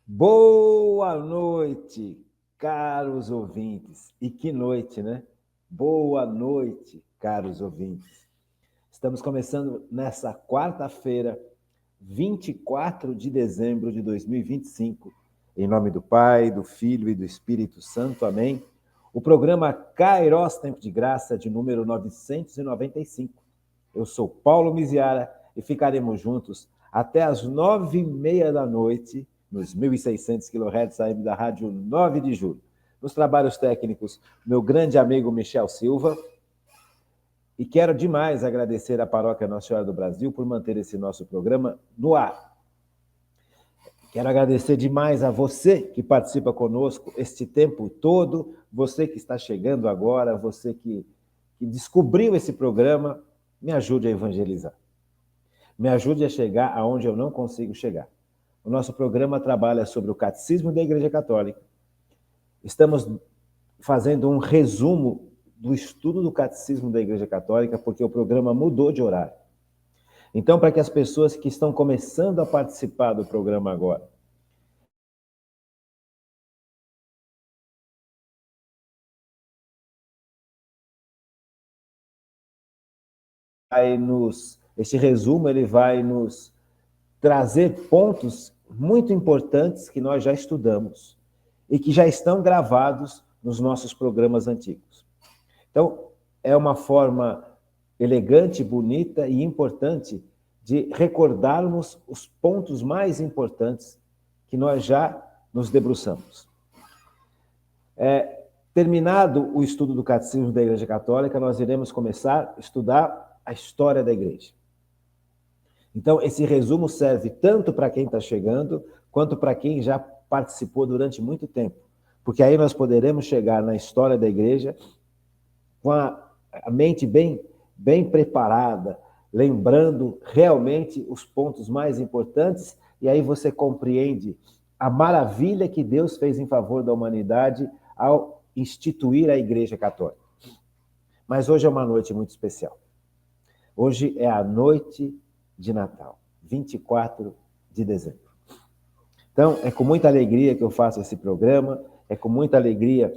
Boa noite, caros ouvintes. E que noite, né? Boa noite, caros ouvintes. Estamos começando nessa quarta-feira, 24 de dezembro de 2025. Em nome do Pai, do Filho e do Espírito Santo. Amém. O programa Kairos Tempo de Graça, de número 995. Eu sou Paulo Miziara e ficaremos juntos até as 9h30 da noite, nos 1.600 kHz AM da Rádio 9 de Julho. Nos trabalhos técnicos, meu grande amigo Michel Silva. E quero demais agradecer à Paróquia Nossa Senhora do Brasil por manter esse nosso programa no ar. Quero agradecer demais a você que participa conosco este tempo todo, você que está chegando agora, você que descobriu esse programa, me ajude a evangelizar. Me ajude a chegar aonde eu não consigo chegar. O nosso programa trabalha sobre o Catecismo da Igreja Católica. Estamos fazendo um resumo do estudo do Catecismo da Igreja Católica, porque o programa mudou de horário. Então, para que as pessoas que estão começando a participar do programa agora esse resumo ele vai nos trazer pontos muito importantes que nós já estudamos e que já estão gravados nos nossos programas antigos. Então, é uma forma elegante, bonita e importante de recordarmos os pontos mais importantes que nós já nos debruçamos. Terminado o estudo do Catecismo da Igreja Católica, nós iremos começar a estudar a história da Igreja. Então, esse resumo serve tanto para quem está chegando, quanto para quem já participou durante muito tempo. Porque aí nós poderemos chegar na história da Igreja com a mente bem preparada, lembrando realmente os pontos mais importantes, e aí você compreende a maravilha que Deus fez em favor da humanidade ao instituir a Igreja Católica. Mas hoje é uma noite muito especial. Hoje é a noite de Natal, 24 de dezembro. Então, é com muita alegria que eu faço esse programa, é com muita alegria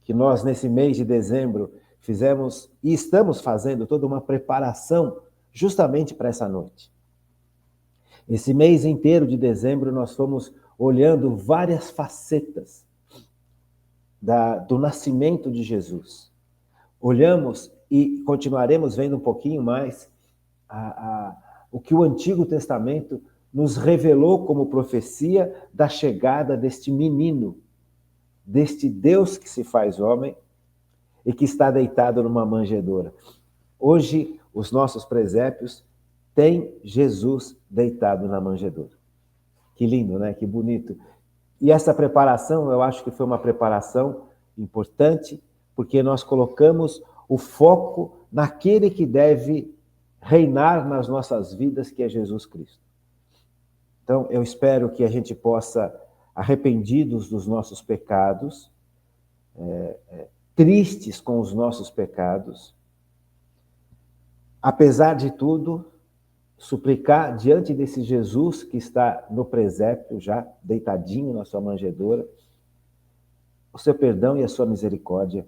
que nós, nesse mês de dezembro, fizemos e estamos fazendo toda uma preparação justamente para essa noite. Esse mês inteiro de dezembro, nós fomos olhando várias facetas do nascimento de Jesus. Olhamos e continuaremos vendo um pouquinho mais o que o Antigo Testamento nos revelou como profecia da chegada deste menino, deste Deus que se faz homem e que está deitado numa manjedoura. Hoje, os nossos presépios têm Jesus deitado na manjedoura. Que lindo, né? Que bonito. E essa preparação, eu acho que foi uma preparação importante, porque nós colocamos o foco naquele que deve reinar nas nossas vidas, que é Jesus Cristo. Então, eu espero que a gente possa, arrependidos dos nossos pecados, tristes com os nossos pecados, apesar de tudo, suplicar diante desse Jesus que está no presépio, já deitadinho na sua manjedoura, o seu perdão e a sua misericórdia,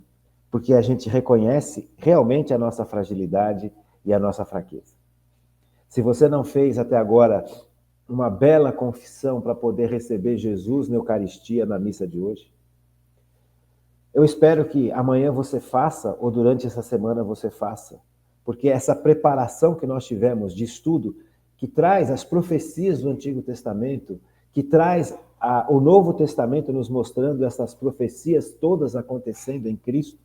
porque a gente reconhece realmente a nossa fragilidade e a nossa fraqueza. Se você não fez até agora uma bela confissão para poder receber Jesus na Eucaristia, na missa de hoje, eu espero que amanhã você faça, ou durante essa semana você faça, porque essa preparação que nós tivemos de estudo, que traz as profecias do Antigo Testamento, que traz o Novo Testamento nos mostrando essas profecias todas acontecendo em Cristo,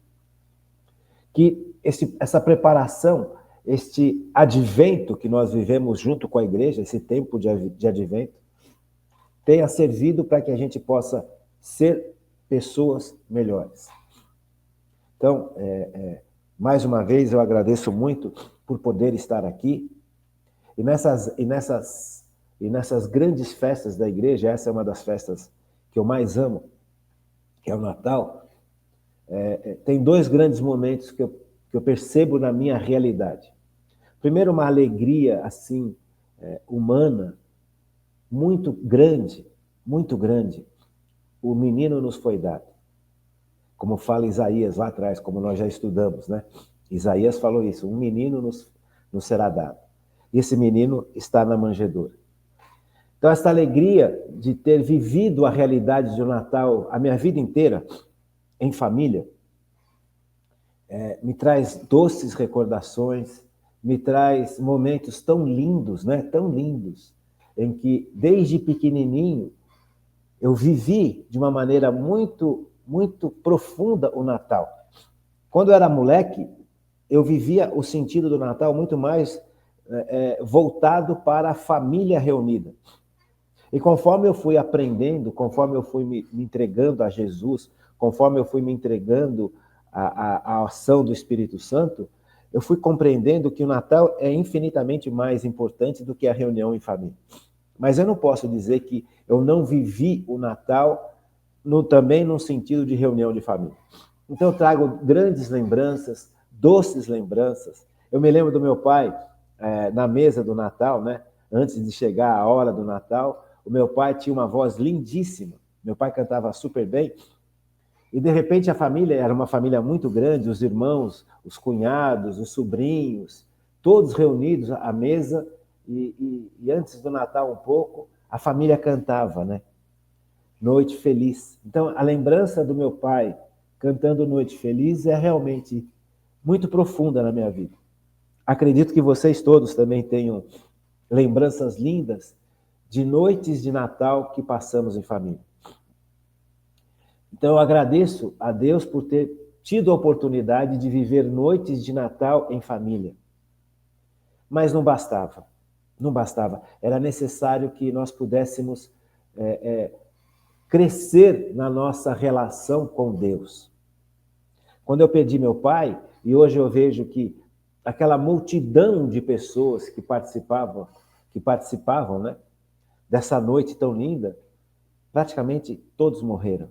que essa preparação, este advento que nós vivemos junto com a igreja, esse tempo de advento, tenha servido para que a gente possa ser pessoas melhores. Então, mais uma vez, eu agradeço muito por poder estar aqui. E nessas grandes festas da igreja, essa é uma das festas que eu mais amo, que é o Natal. Tem dois grandes momentos que eu percebo na minha realidade. Primeiro, uma alegria assim humana muito grande muito grande, o menino nos foi dado. Como fala Isaías lá atrás, como nós já estudamos, né? Isaías falou isso, um menino nos será dado. E esse menino está na manjedoura. Então, essa alegria de ter vivido a realidade do Natal a minha vida inteira, em família, me traz doces recordações, me traz momentos tão lindos, né? Tão lindos, em que, desde pequenininho, eu vivi de uma maneira muito, muito profunda o Natal. Quando eu era moleque, eu vivia o sentido do Natal muito mais voltado para a família reunida. E conforme eu fui aprendendo, conforme eu fui me entregando a Jesus, conforme eu fui me entregando à ação do Espírito Santo, eu fui compreendendo que o Natal é infinitamente mais importante do que a reunião em família. Mas eu não posso dizer que eu não vivi o Natal também no sentido de reunião de família. Então eu trago grandes lembranças, doces lembranças. Eu me lembro do meu pai na mesa do Natal, né? Antes de chegar a hora do Natal, o meu pai tinha uma voz lindíssima. Meu pai cantava super bem. E, de repente, a família era uma família muito grande, os irmãos, os cunhados, os sobrinhos, todos reunidos à mesa. E antes do Natal um pouco, a família cantava, né? Noite Feliz. Então, a lembrança do meu pai cantando Noite Feliz é realmente muito profunda na minha vida. Acredito que vocês todos também tenham lembranças lindas de noites de Natal que passamos em família. Então, eu agradeço a Deus por ter tido a oportunidade de viver noites de Natal em família. Mas não bastava. Não bastava. Era necessário que nós pudéssemos crescer na nossa relação com Deus. Quando eu perdi meu pai, e hoje eu vejo que aquela multidão de pessoas que participavam, né, dessa noite tão linda, praticamente todos morreram.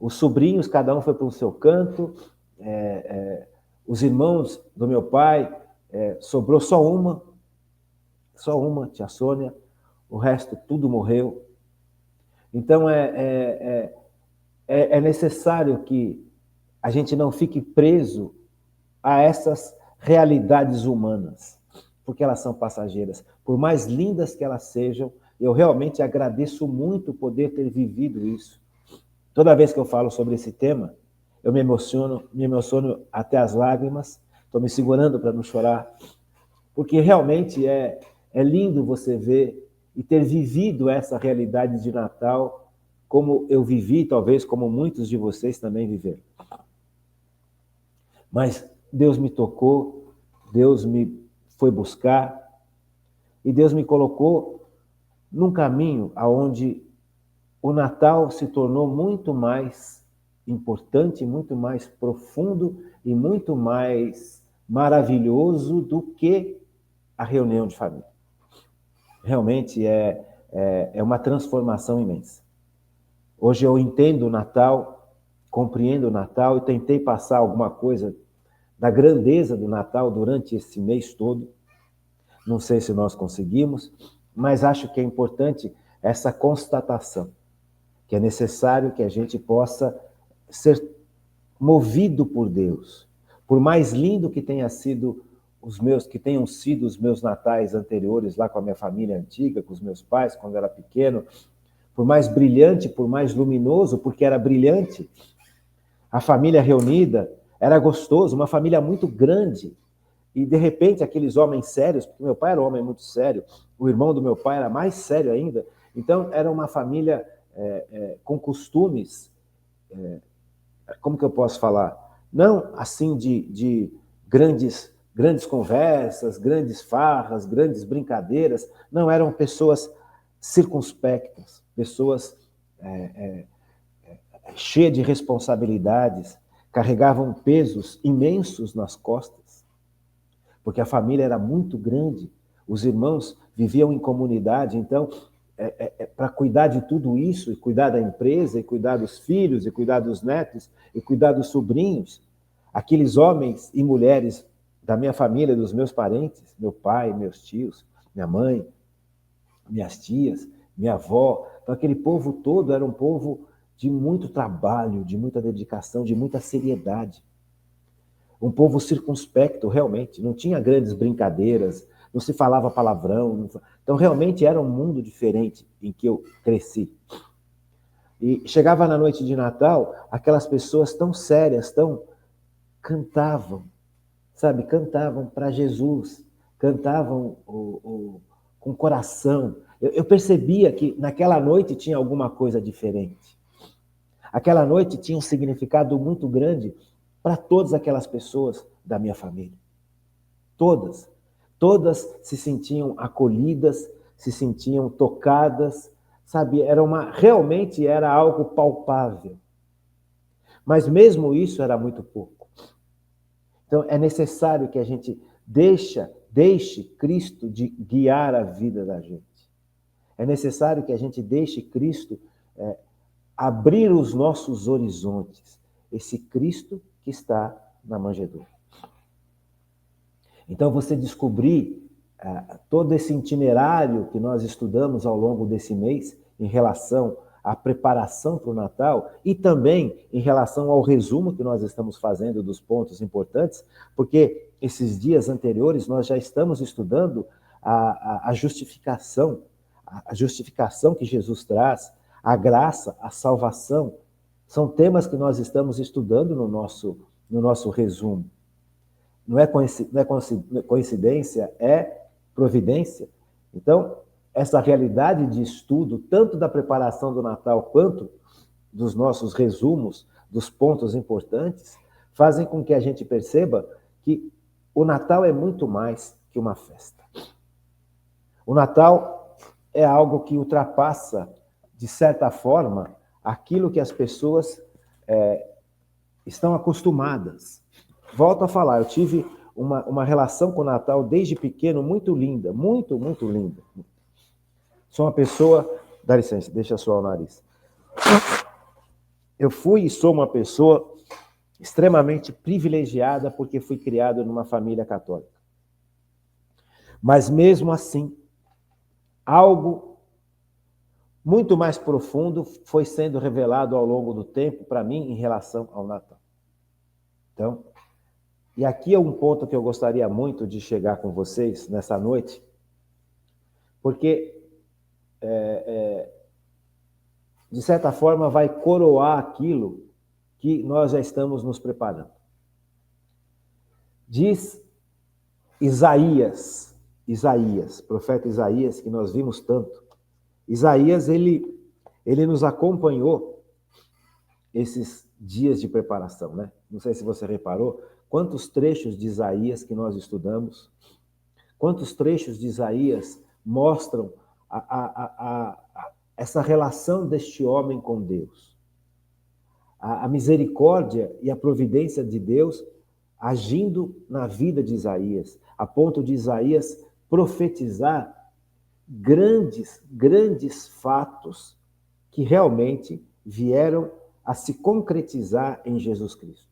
Os sobrinhos, cada um foi para o seu canto, os irmãos do meu pai, sobrou só uma, tia Sônia, o resto tudo morreu. Então é necessário que a gente não fique preso a essas realidades humanas, porque elas são passageiras. Por mais lindas que elas sejam, eu realmente agradeço muito poder ter vivido isso. Toda vez que eu falo sobre esse tema, eu me emociono até as lágrimas, estou me segurando para não chorar, porque realmente é lindo você ver e ter vivido essa realidade de Natal como eu vivi, talvez como muitos de vocês também viveram. Mas Deus me tocou, Deus me foi buscar e Deus me colocou num caminho onde o Natal se tornou muito mais importante, muito mais profundo e muito mais maravilhoso do que a reunião de família. Realmente é uma transformação imensa. Hoje eu entendo o Natal, compreendo o Natal e tentei passar alguma coisa da grandeza do Natal durante esse mês todo. Não sei se nós conseguimos, mas acho que é importante essa constatação, que é necessário que a gente possa ser movido por Deus. Por mais lindo que tenham sido os meus natais anteriores lá com a minha família antiga, com os meus pais, quando eu era pequeno, por mais brilhante, por mais luminoso, porque era brilhante, a família reunida, era gostoso, uma família muito grande. E, de repente, aqueles homens sérios, porque meu pai era um homem muito sério, o irmão do meu pai era mais sério ainda, então era uma família com costumes, como que eu posso falar? Não assim de grandes conversas, grandes farras, grandes brincadeiras, não, eram pessoas circunspectas, pessoas cheias de responsabilidades, carregavam pesos imensos nas costas, porque a família era muito grande, os irmãos viviam em comunidade, então, para cuidar de tudo isso, e cuidar da empresa, e cuidar dos filhos, e cuidar dos netos, e cuidar dos sobrinhos, aqueles homens e mulheres da minha família, dos meus parentes, meu pai, meus tios, minha mãe, minhas tias, minha avó. Então, aquele povo todo era um povo de muito trabalho, de muita dedicação, de muita seriedade. Um povo circunspecto, realmente. Não tinha grandes brincadeiras, não se falava palavrão. Então, realmente era um mundo diferente em que eu cresci. E chegava na noite de Natal, aquelas pessoas tão sérias, tão cantavam, sabe? Cantavam para Jesus, cantavam com coração. Eu percebia que naquela noite tinha alguma coisa diferente. Aquela noite tinha um significado muito grande para todas aquelas pessoas da minha família. Todas. Todas se sentiam acolhidas, se sentiam tocadas, sabe? Realmente era algo palpável. Mas mesmo isso era muito pouco. Então é necessário que a gente deixe Cristo de guiar a vida da gente. É necessário que a gente deixe Cristo abrir os nossos horizontes. Esse Cristo que está na manjedoura. Então, você descobrir todo esse itinerário que nós estudamos ao longo desse mês em relação à preparação para o Natal e também em relação ao resumo que nós estamos fazendo dos pontos importantes, porque esses dias anteriores nós já estamos estudando a justificação que Jesus traz, a graça, a salvação. São temas que nós estamos estudando no nosso resumo. Não é coincidência, é providência. Então, essa realidade de estudo, tanto da preparação do Natal quanto dos nossos resumos, dos pontos importantes, fazem com que a gente perceba que o Natal é muito mais que uma festa. O Natal é algo que ultrapassa, de certa forma, aquilo que as pessoas estão acostumadas. Volto a falar, eu tive uma relação com o Natal desde pequeno muito linda, muito, muito linda. Sou uma pessoa... Dá licença, deixa suar o nariz. Eu fui e sou uma pessoa extremamente privilegiada porque fui criado numa família católica. Mas mesmo assim, algo muito mais profundo foi sendo revelado ao longo do tempo para mim em relação ao Natal. Então, e aqui é um ponto que eu gostaria muito de chegar com vocês nessa noite, porque, de certa forma, vai coroar aquilo que nós já estamos nos preparando. Diz Isaías, profeta Isaías, que nós vimos tanto. Isaías, ele nos acompanhou esses dias de preparação, né? Não sei se você reparou, quantos trechos de Isaías que nós estudamos, quantos trechos de Isaías mostram essa relação deste homem com Deus. A misericórdia e a providência de Deus agindo na vida de Isaías, a ponto de Isaías profetizar grandes fatos que realmente vieram a se concretizar em Jesus Cristo.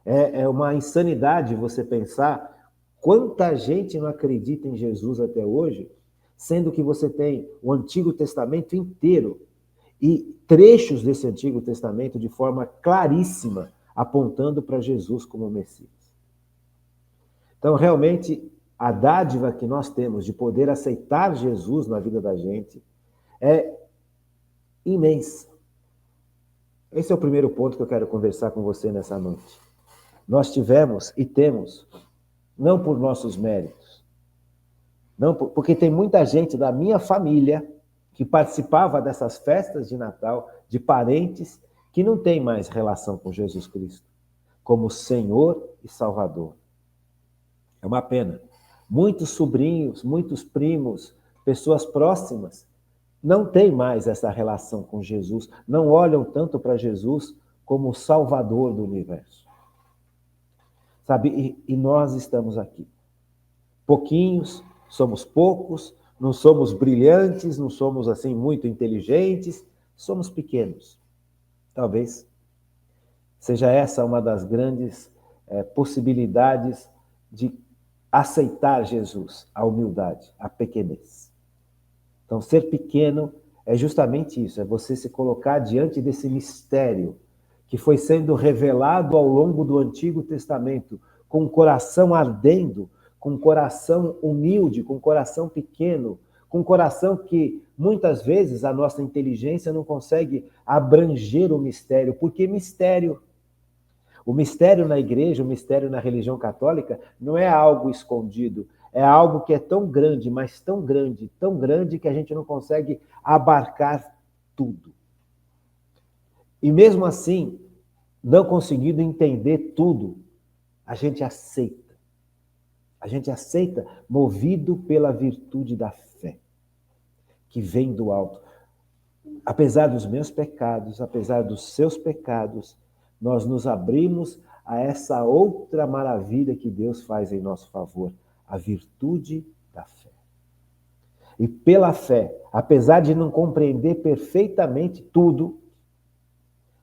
É uma insanidade você pensar quanta gente não acredita em Jesus até hoje, sendo que você tem o Antigo Testamento inteiro e trechos desse Antigo Testamento de forma claríssima, apontando para Jesus como Messias. Então, realmente, a dádiva que nós temos de poder aceitar Jesus na vida da gente é imensa. Esse é o primeiro ponto que eu quero conversar com você nessa noite. Nós tivemos e temos, não por nossos méritos, porque tem muita gente da minha família que participava dessas festas de Natal, de parentes que não tem mais relação com Jesus Cristo como Senhor e Salvador. É uma pena. Muitos sobrinhos, muitos primos, pessoas próximas, não têm mais essa relação com Jesus, não olham tanto para Jesus como o Salvador do universo. Sabe, e nós estamos aqui. Pouquinhos, somos poucos, não somos brilhantes, não somos assim muito inteligentes, somos pequenos. Talvez seja essa uma das grandes possibilidades de aceitar Jesus, a humildade, a pequenez. Então, ser pequeno é justamente isso, é você se colocar diante desse mistério que foi sendo revelado ao longo do Antigo Testamento, com o coração ardendo, com o coração humilde, com o coração pequeno, com o coração que muitas vezes a nossa inteligência não consegue abranger o mistério. Por que mistério? O mistério na igreja, o mistério na religião católica, não é algo escondido, é algo que é tão grande, mas tão grande que a gente não consegue abarcar tudo. E mesmo assim, não conseguindo entender tudo, a gente aceita. A gente aceita movido pela virtude da fé, que vem do alto. Apesar dos meus pecados, apesar dos seus pecados, nós nos abrimos a essa outra maravilha que Deus faz em nosso favor, a virtude da fé. E pela fé, apesar de não compreender perfeitamente tudo,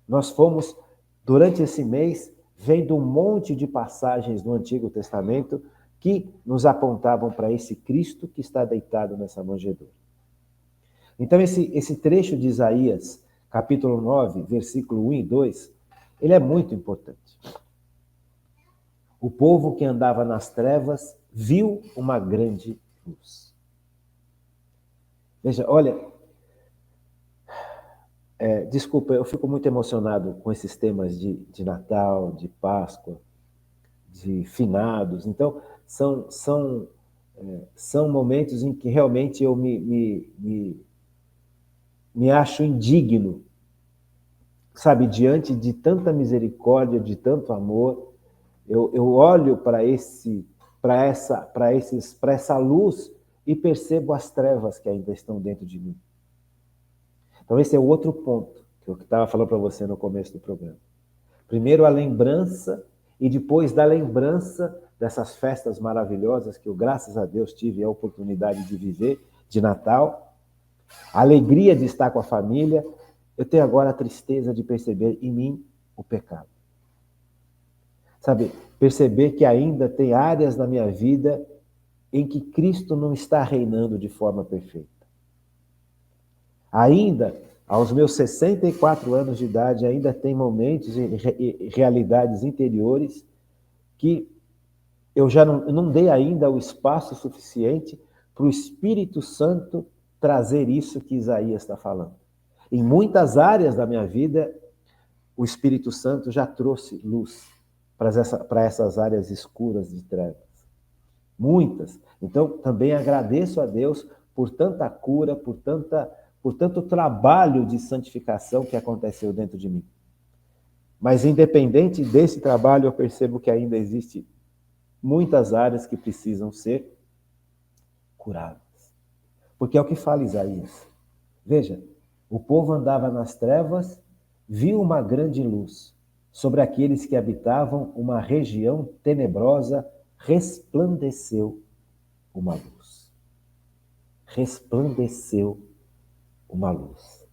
nós fomos, durante esse mês, vendo um monte de passagens do Antigo Testamento que nos apontavam para esse Cristo que está deitado nessa manjedoura. Então, esse trecho de Isaías, capítulo 9, versículo 1 e 2, ele é muito importante. O povo que andava nas trevas viu uma grande luz. Veja, olha, desculpa, eu fico muito emocionado com esses temas de Natal, de Páscoa, de finados. Então, são momentos em que realmente eu me acho indigno, sabe, diante de tanta misericórdia, de tanto amor. Eu olho para essa luz e percebo as trevas que ainda estão dentro de mim. Então, esse é o outro ponto que eu estava falando para você no começo do programa. Primeiro, a lembrança, e depois da lembrança dessas festas maravilhosas que eu, graças a Deus, tive a oportunidade de viver, de Natal, a alegria de estar com a família, eu tenho agora a tristeza de perceber em mim o pecado. Sabe, perceber que ainda tem áreas na minha vida em que Cristo não está reinando de forma perfeita. Ainda, aos meus 64 anos de idade, ainda tem momentos e realidades interiores que eu já não dei ainda o espaço suficiente para o Espírito Santo trazer isso que Isaías está falando. Em muitas áreas da minha vida, o Espírito Santo já trouxe luz para essas áreas escuras de trevas. Muitas. Então, também agradeço a Deus por tanta cura, por tanto trabalho de santificação que aconteceu dentro de mim. Mas, independente desse trabalho, eu percebo que ainda existe muitas áreas que precisam ser curadas. Porque é o que fala Isaías. Veja, o povo andava nas trevas, viu uma grande luz. Sobre aqueles que habitavam uma região tenebrosa, resplandeceu uma luz. Resplandeceu uma luz.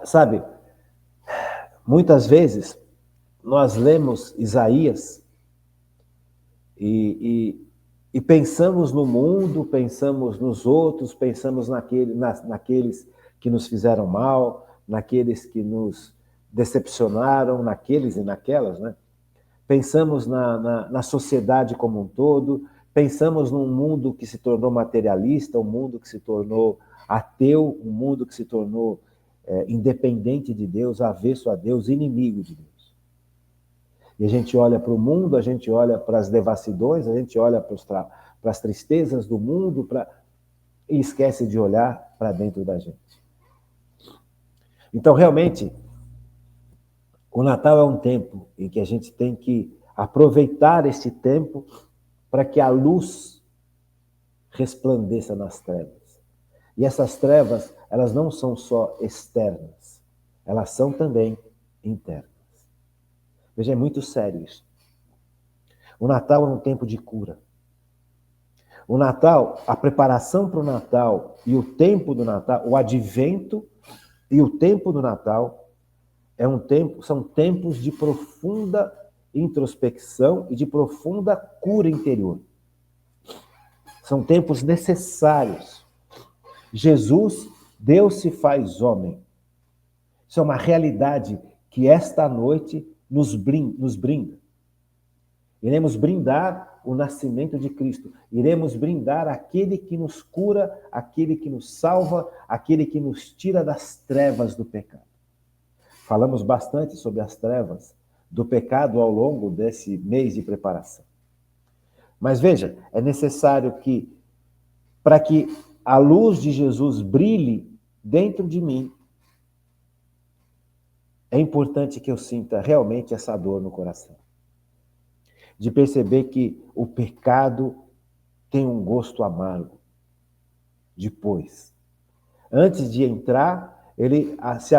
Sabe, muitas vezes nós lemos Isaías e pensamos no mundo, pensamos nos outros, pensamos naqueles que nos fizeram mal, naqueles que nos decepcionaram, naqueles e naquelas, né? Pensamos na sociedade como um todo, pensamos num mundo que se tornou materialista, um mundo que se tornou ateu, um mundo que se tornou independente de Deus, avesso a Deus, inimigo de Deus. E a gente olha para o mundo, a gente olha para as devassidões, a gente olha para as tristezas do mundo e esquece de olhar para dentro da gente. Então, realmente, o Natal é um tempo em que a gente tem que aproveitar esse tempo para que a luz resplandeça nas trevas. E essas trevas, elas não são só externas, elas são também internas. Veja, é muito sério isso. O Natal é um tempo de cura. O Natal, a preparação para o Natal e o tempo do Natal, o advento e o tempo do Natal são tempos de profunda introspecção e de profunda cura interior. São tempos necessários Jesus, Deus se faz homem. Isso é uma realidade que esta noite nos brinda. Iremos brindar o nascimento de Cristo. Iremos brindar aquele que nos cura, aquele que nos salva, aquele que nos tira das trevas do pecado. Falamos bastante sobre as trevas do pecado ao longo desse mês de preparação. Mas veja, é necessário que, para que a luz de Jesus brilhe dentro de mim, é importante que eu sinta realmente essa dor no coração. De perceber que o pecado tem um gosto amargo. Depois, antes de entrar, ele se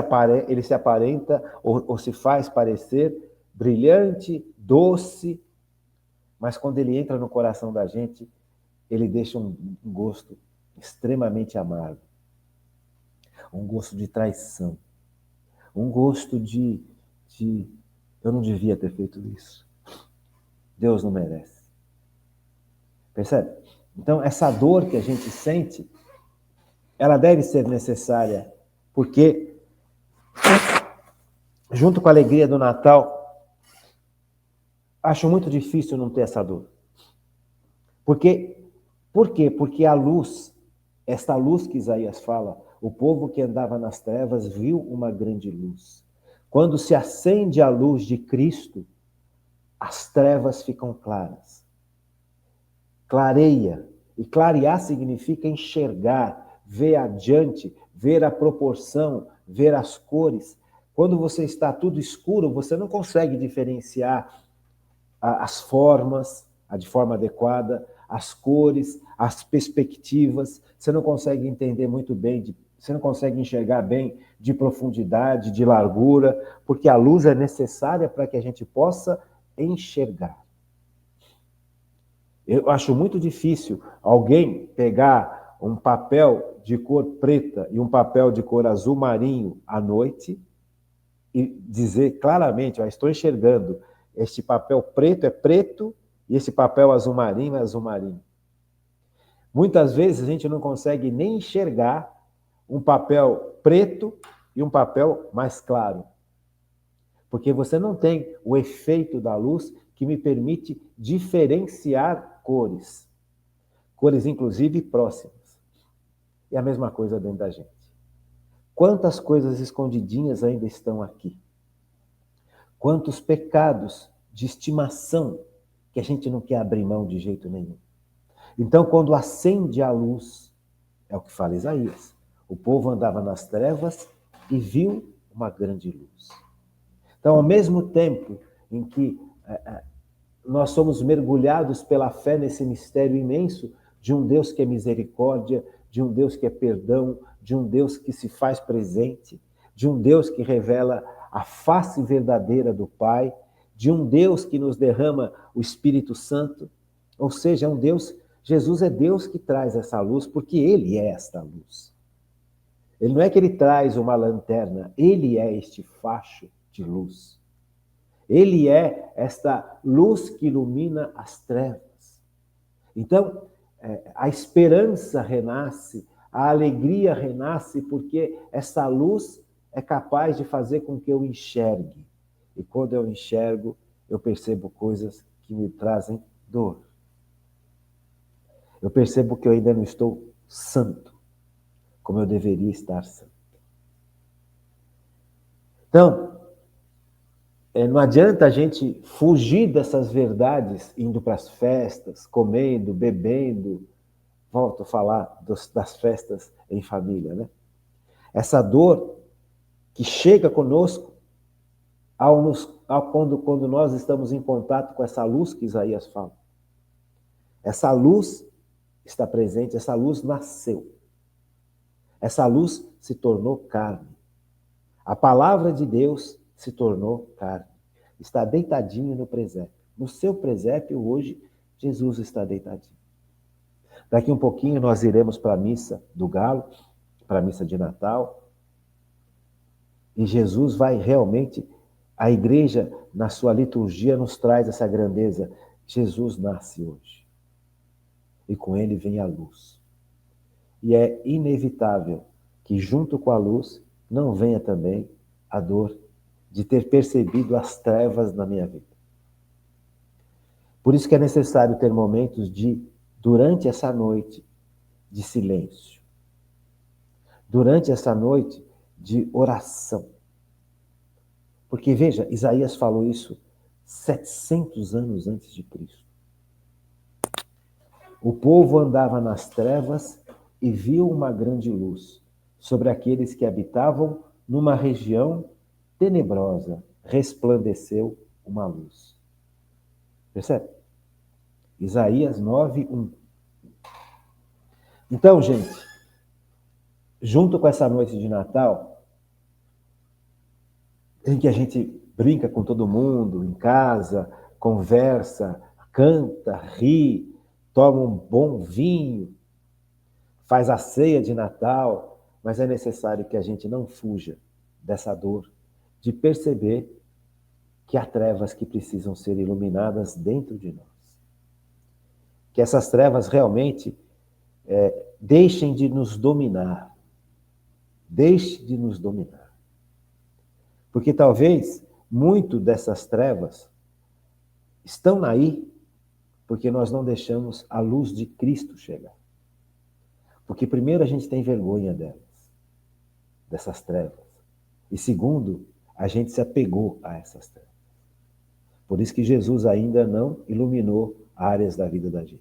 aparenta ou se faz parecer brilhante, doce, mas quando ele entra no coração da gente, ele deixa um gosto extremamente amargo. Um gosto de traição. Um gosto de eu não devia ter feito isso. Deus não merece. Percebe? Então, essa dor que a gente sente, ela deve ser necessária, porque, junto com a alegria do Natal, acho muito difícil não ter essa dor. Por quê? Porque a luz, esta luz que Isaías fala, o povo que andava nas trevas viu uma grande luz. Quando se acende a luz de Cristo, as trevas ficam claras. Clareia. E clarear significa enxergar, ver adiante, ver a proporção, ver as cores. Quando você está tudo escuro, você não consegue diferenciar as formas, de forma adequada, as cores, as perspectivas. Você não consegue entender muito bem, você não consegue enxergar bem de profundidade, de largura, porque a luz é necessária para que a gente possa enxergar. Eu acho muito difícil alguém pegar um papel de cor preta e um papel de cor azul marinho à noite e dizer claramente, estou enxergando, este papel preto é preto e esse papel azul marinho é azul marinho. Muitas vezes a gente não consegue nem enxergar um papel preto e um papel mais claro. Porque você não tem o efeito da luz que me permite diferenciar cores. Cores, inclusive, próximas. E a mesma coisa dentro da gente. Quantas coisas escondidinhas ainda estão aqui? Quantos pecados de estimação que a gente não quer abrir mão de jeito nenhum. Então, quando acende a luz, é o que fala Isaías, o povo andava nas trevas e viu uma grande luz. Então, ao mesmo tempo em que nós somos mergulhados pela fé nesse mistério imenso de um Deus que é misericórdia, de um Deus que é perdão, de um Deus que se faz presente, de um Deus que revela a face verdadeira do Pai, de um Deus que nos derrama o Espírito Santo, ou seja, é um Deus, Jesus é Deus que traz essa luz, porque Ele é esta luz. Ele não é que Ele traz uma lanterna, Ele é este facho de luz. Ele é esta luz que ilumina as trevas. Então, a esperança renasce, a alegria renasce, porque essa luz é capaz de fazer com que eu enxergue. E quando eu enxergo, eu percebo coisas que me trazem dor. Eu percebo que eu ainda não estou santo, como eu deveria estar santo. Então, não adianta a gente fugir dessas verdades indo para as festas, comendo, bebendo. Volto a falar das festas em família, né? Essa dor que chega conosco quando nós estamos em contato com essa luz que Isaías fala. Essa luz está presente, essa luz nasceu. Essa luz se tornou carne. A palavra de Deus se tornou carne. Está deitadinho no presépio. No seu presépio, hoje, Jesus está deitadinho. Daqui um pouquinho nós iremos para a missa do Galo, para a missa de Natal. E Jesus vai realmente, a igreja, na sua liturgia, nos traz essa grandeza. Jesus nasce hoje. E com ele vem a luz. E é inevitável que, junto com a luz, não venha também a dor de ter percebido as trevas na minha vida. Por isso que é necessário ter momentos durante essa noite, de silêncio. Durante essa noite, de oração. Porque, veja, Isaías falou isso 700 anos antes de Cristo. O povo andava nas trevas e viu uma grande luz sobre aqueles que habitavam numa região tenebrosa. Resplandeceu uma luz. Percebe? Isaías 9:1. Então, gente, junto com essa noite de Natal, em que a gente brinca com todo mundo, em casa, conversa, canta, ri, toma um bom vinho, faz a ceia de Natal, mas é necessário que a gente não fuja dessa dor de perceber que há trevas que precisam ser iluminadas dentro de nós. Que essas trevas realmente deixem de nos dominar. Deixe de nos dominar. Porque talvez muito dessas trevas estão aí porque nós não deixamos a luz de Cristo chegar. Porque primeiro a gente tem vergonha delas, dessas trevas. E segundo, a gente se apegou a essas trevas. Por isso que Jesus ainda não iluminou áreas da vida da gente.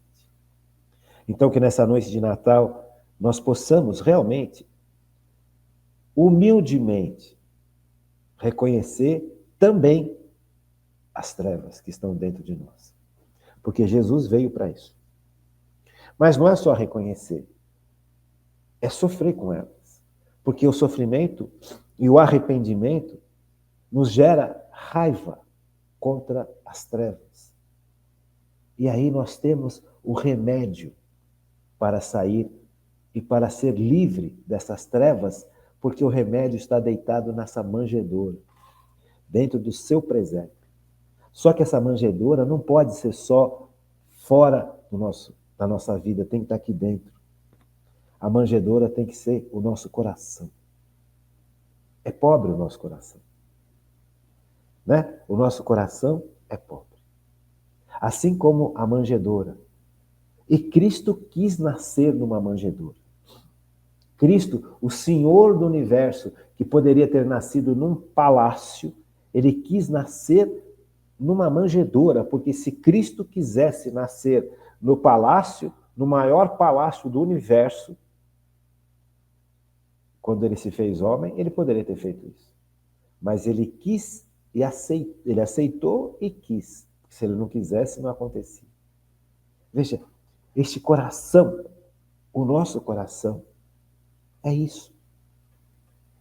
Então que nessa noite de Natal nós possamos realmente, humildemente, reconhecer também as trevas que estão dentro de nós. Porque Jesus veio para isso. Mas não é só reconhecer, é sofrer com elas. Porque o sofrimento e o arrependimento nos gera raiva contra as trevas. E aí nós temos o remédio para sair e para ser livre dessas trevas, porque o remédio está deitado nessa manjedoura, dentro do seu presépio. Só que essa manjedoura não pode ser só fora da nossa vida, tem que estar aqui dentro. A manjedoura tem que ser o nosso coração. É pobre o nosso coração. Né? O nosso coração é pobre. Assim como a manjedoura. E Cristo quis nascer numa manjedoura. Cristo, o Senhor do universo, que poderia ter nascido num palácio, ele quis nascer numa manjedoura, porque se Cristo quisesse nascer no palácio, no maior palácio do universo, quando ele se fez homem, ele poderia ter feito isso. Mas ele quis e ele aceitou e quis. Se ele não quisesse, não acontecia. Veja, este coração, o nosso coração, é isso.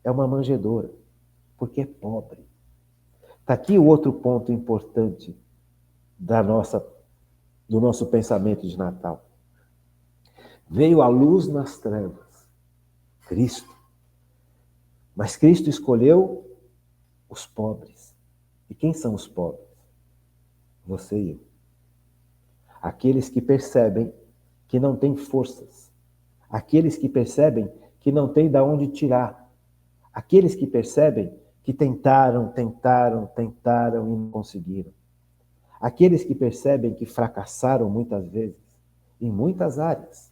É uma manjedoura, porque é pobre. Está aqui o outro ponto importante do nosso pensamento de Natal. Veio a luz nas trevas, Cristo. Mas Cristo escolheu os pobres. E quem são os pobres? Você e eu. Aqueles que percebem que não têm forças. Aqueles que percebem que não têm de onde tirar. Aqueles que percebem que tentaram e não conseguiram. Aqueles que percebem que fracassaram muitas vezes, em muitas áreas.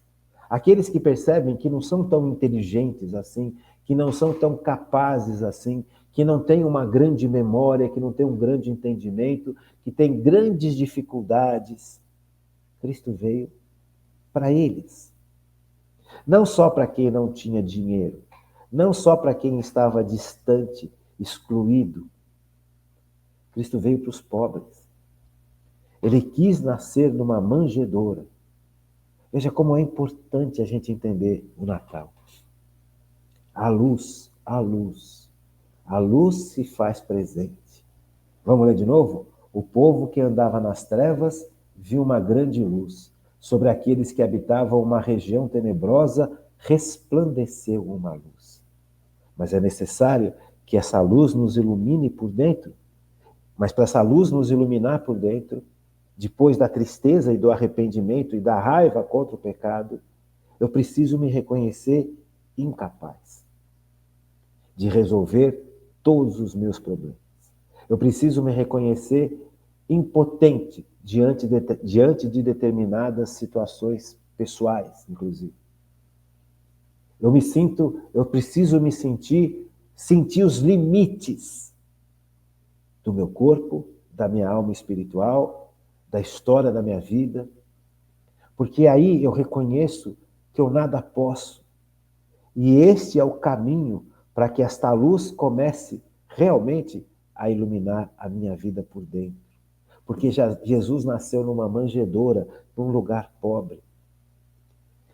Aqueles que percebem que não são tão inteligentes assim, que não são tão capazes assim, que não têm uma grande memória, que não têm um grande entendimento, que têm grandes dificuldades. Cristo veio para eles. Não só para quem não tinha dinheiro, não só para quem estava distante, excluído. Cristo veio para os pobres. Ele quis nascer numa manjedoura. Veja como é importante a gente entender o Natal. A luz, a luz. A luz se faz presente. Vamos ler de novo? O povo que andava nas trevas viu uma grande luz. Sobre aqueles que habitavam uma região tenebrosa, resplandeceu uma luz. Mas é necessário que essa luz nos ilumine por dentro. Mas para essa luz nos iluminar por dentro, depois da tristeza e do arrependimento e da raiva contra o pecado, Eu preciso me reconhecer incapaz de resolver todos os meus problemas. Eu preciso me reconhecer impotente diante de determinadas situações pessoais, inclusive. Eu preciso me sentir os limites do meu corpo, da minha alma espiritual, da história da minha vida, porque aí eu reconheço que eu nada posso. E este é o caminho para que esta luz comece realmente a iluminar a minha vida por dentro. Porque Jesus nasceu numa manjedoura, num lugar pobre.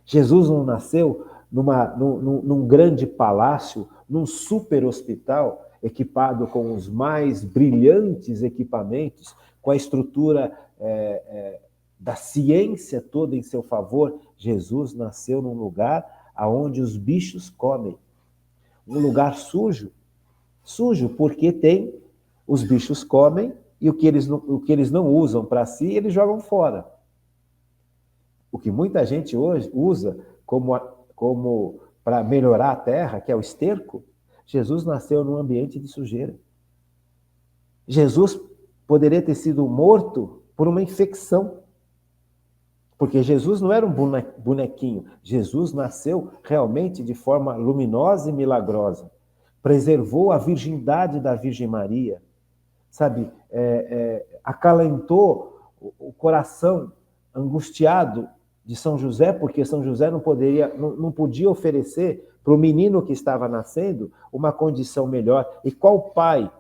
Jesus não nasceu num grande palácio, num super hospital, equipado com os mais brilhantes equipamentos, com a estrutura da ciência toda em seu favor. Jesus nasceu num lugar onde os bichos comem. Um lugar sujo. Sujo porque os bichos comem e o que eles não usam para si, eles jogam fora. O que muita gente hoje usa como para melhorar a terra, que é o esterco, Jesus nasceu num ambiente de sujeira. Jesus poderia ter sido morto por uma infecção, porque Jesus não era um bonequinho. Jesus nasceu realmente de forma luminosa e milagrosa. Preservou a virgindade da Virgem Maria, sabe? Acalentou o coração angustiado de São José, porque São José não podia oferecer para o menino que estava nascendo uma condição melhor. E qual pai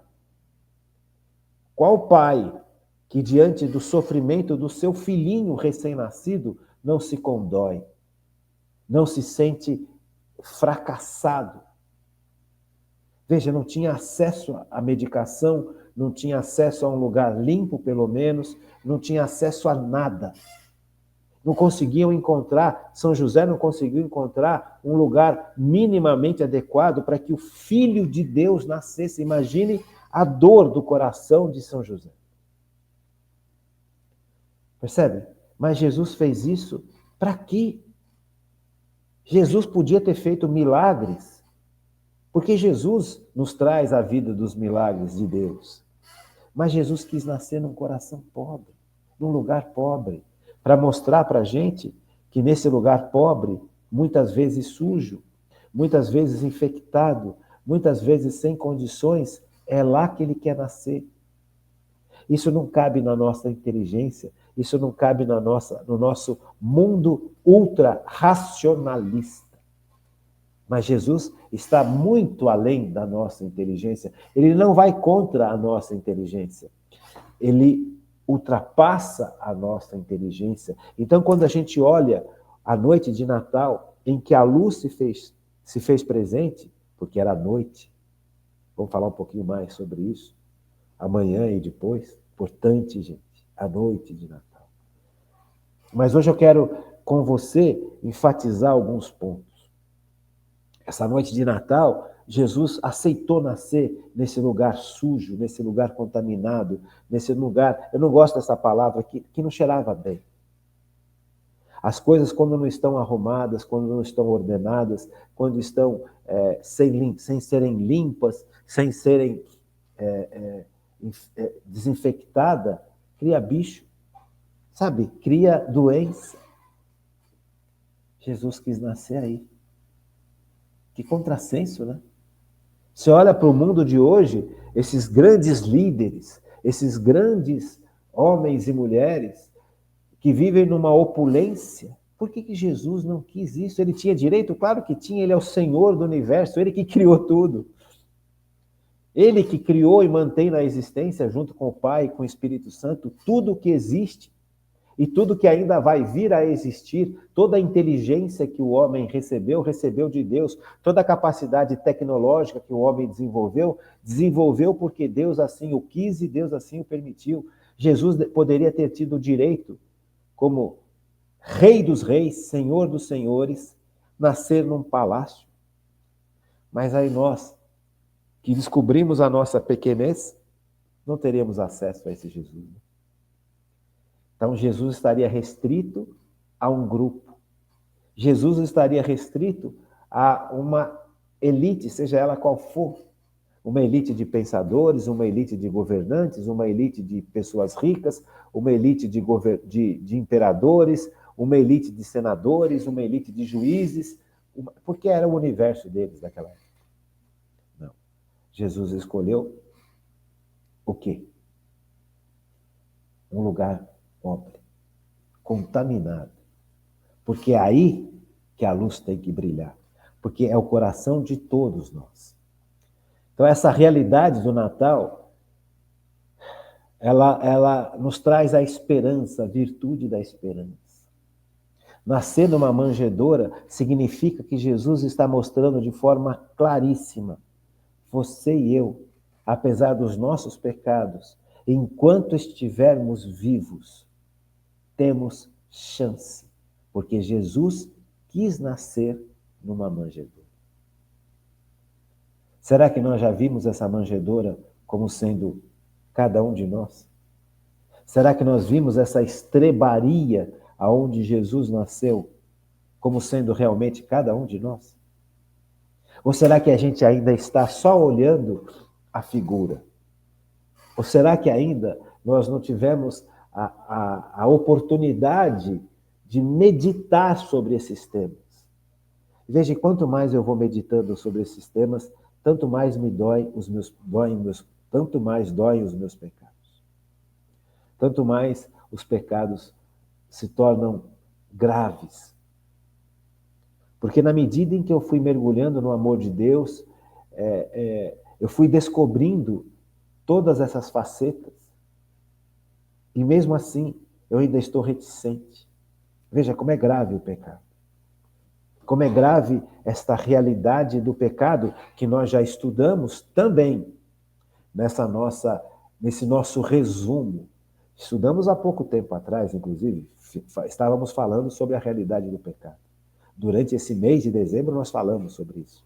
que diante do sofrimento do seu filhinho recém-nascido não se condói, não se sente fracassado? Veja, não tinha acesso à medicação, não tinha acesso a um lugar limpo, pelo menos, não tinha acesso a nada. Não conseguiam encontrar, São José não conseguiu encontrar um lugar minimamente adequado para que o Filho de Deus nascesse. Imagine a dor do coração de São José. Percebe? Mas Jesus fez isso para quê? Jesus podia ter feito milagres, porque Jesus nos traz a vida dos milagres de Deus. Mas Jesus quis nascer num coração pobre, num lugar pobre, para mostrar para a gente que nesse lugar pobre, muitas vezes sujo, muitas vezes infectado, muitas vezes sem condições, é lá que ele quer nascer. Isso não cabe na nossa inteligência, isso não cabe no nosso mundo ultra-racionalista. Mas Jesus está muito além da nossa inteligência. Ele não vai contra a nossa inteligência. Ele ultrapassa a nossa inteligência. Então, quando a gente olha a noite de Natal, em que a luz se fez presente, porque era noite, vamos falar um pouquinho mais sobre isso, amanhã e depois, importante, gente, a noite de Natal. Mas hoje eu quero, com você, enfatizar alguns pontos. Essa noite de Natal, Jesus aceitou nascer nesse lugar sujo, nesse lugar contaminado, nesse lugar, eu não gosto dessa palavra, que não cheirava bem. As coisas, quando não estão arrumadas, quando não estão ordenadas, quando estão sem serem limpas, sem serem desinfectadas, cria bicho, sabe? Cria doença. Jesus quis nascer aí. Que contrassenso, né? Você olha para o mundo de hoje, esses grandes líderes, esses grandes homens e mulheres que vivem numa opulência. Por que Jesus não quis isso? Ele tinha direito? Claro que tinha, ele é o Senhor do universo, ele que criou tudo. Ele que criou e mantém na existência, junto com o Pai e com o Espírito Santo, tudo o que existe. E tudo que ainda vai vir a existir, toda a inteligência que o homem recebeu de Deus. Toda a capacidade tecnológica que o homem desenvolveu porque Deus assim o quis e Deus assim o permitiu. Jesus poderia ter tido o direito, como Rei dos Reis, Senhor dos Senhores, nascer num palácio. Mas aí nós, que descobrimos a nossa pequenez, não teríamos acesso a esse Jesus. Então, Jesus estaria restrito a um grupo. Jesus estaria restrito a uma elite, seja ela qual for. Uma elite de pensadores, uma elite de governantes, uma elite de pessoas ricas, uma elite de imperadores, uma elite de senadores, uma elite de juízes, porque era o universo deles daquela época. Não. Jesus escolheu o quê? Um lugar pobre, contaminado. Porque é aí que a luz tem que brilhar. Porque é o coração de todos nós. Então, essa realidade do Natal, ela nos traz a esperança, a virtude da esperança. Nascer numa manjedoura significa que Jesus está mostrando de forma claríssima: você e eu, apesar dos nossos pecados, enquanto estivermos vivos, temos chance, porque Jesus quis nascer numa manjedoura. Será que nós já vimos essa manjedoura como sendo cada um de nós? Será que nós vimos essa estrebaria aonde Jesus nasceu como sendo realmente cada um de nós? Ou será que a gente ainda está só olhando a figura? Ou será que ainda nós não tivemos a oportunidade de meditar sobre esses temas? Veja, quanto mais eu vou meditando sobre esses temas, tanto mais me doem os meus pecados. Tanto mais os pecados se tornam graves. Porque na medida em que eu fui mergulhando no amor de Deus, eu fui descobrindo todas essas facetas. E mesmo assim, eu ainda estou reticente. Veja como é grave o pecado. Como é grave esta realidade do pecado que nós já estudamos também nesse nosso resumo. Estudamos há pouco tempo atrás, inclusive, estávamos falando sobre a realidade do pecado. Durante esse mês de dezembro nós falamos sobre isso.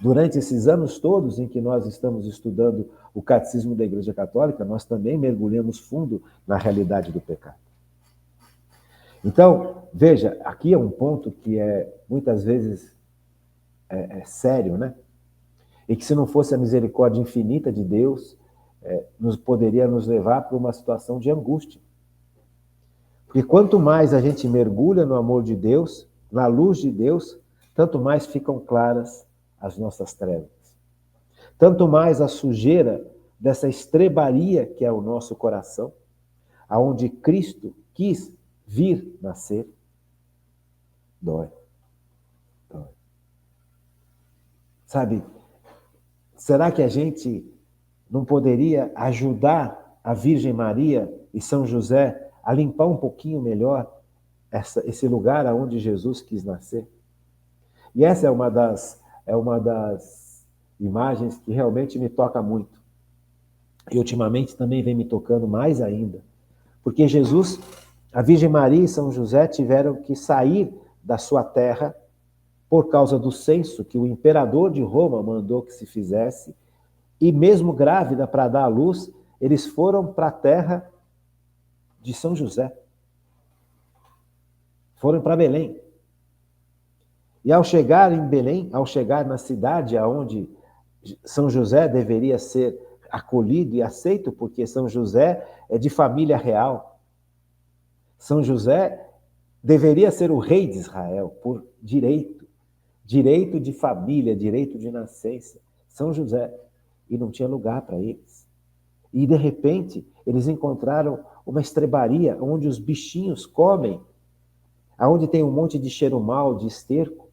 Durante esses anos todos em que nós estamos estudando o Catecismo da Igreja Católica, nós também mergulhamos fundo na realidade do pecado. Então, veja, aqui é um ponto que muitas vezes sério, né? E que se não fosse a misericórdia infinita de Deus, poderia nos levar para uma situação de angústia. Porque quanto mais a gente mergulha no amor de Deus, na luz de Deus, tanto mais ficam claras as nossas trevas. Tanto mais a sujeira dessa estrebaria que é o nosso coração, aonde Cristo quis vir nascer, dói. Sabe, será que a gente não poderia ajudar a Virgem Maria e São José a limpar um pouquinho melhor esse lugar aonde Jesus quis nascer? E essa é uma das imagens que realmente me toca muito. E ultimamente também vem me tocando mais ainda. Porque Jesus, a Virgem Maria e São José tiveram que sair da sua terra por causa do censo que o imperador de Roma mandou que se fizesse, e mesmo grávida para dar à luz, eles foram para a terra de São José. Foram para Belém. E ao chegar em Belém, ao chegar na cidade onde São José deveria ser acolhido e aceito, porque São José é de família real. São José deveria ser o rei de Israel, por direito. Direito de família, direito de nascença. São José. E não tinha lugar para eles. E, de repente, eles encontraram uma estrebaria onde os bichinhos comem, onde tem um monte de cheiro mal, de esterco.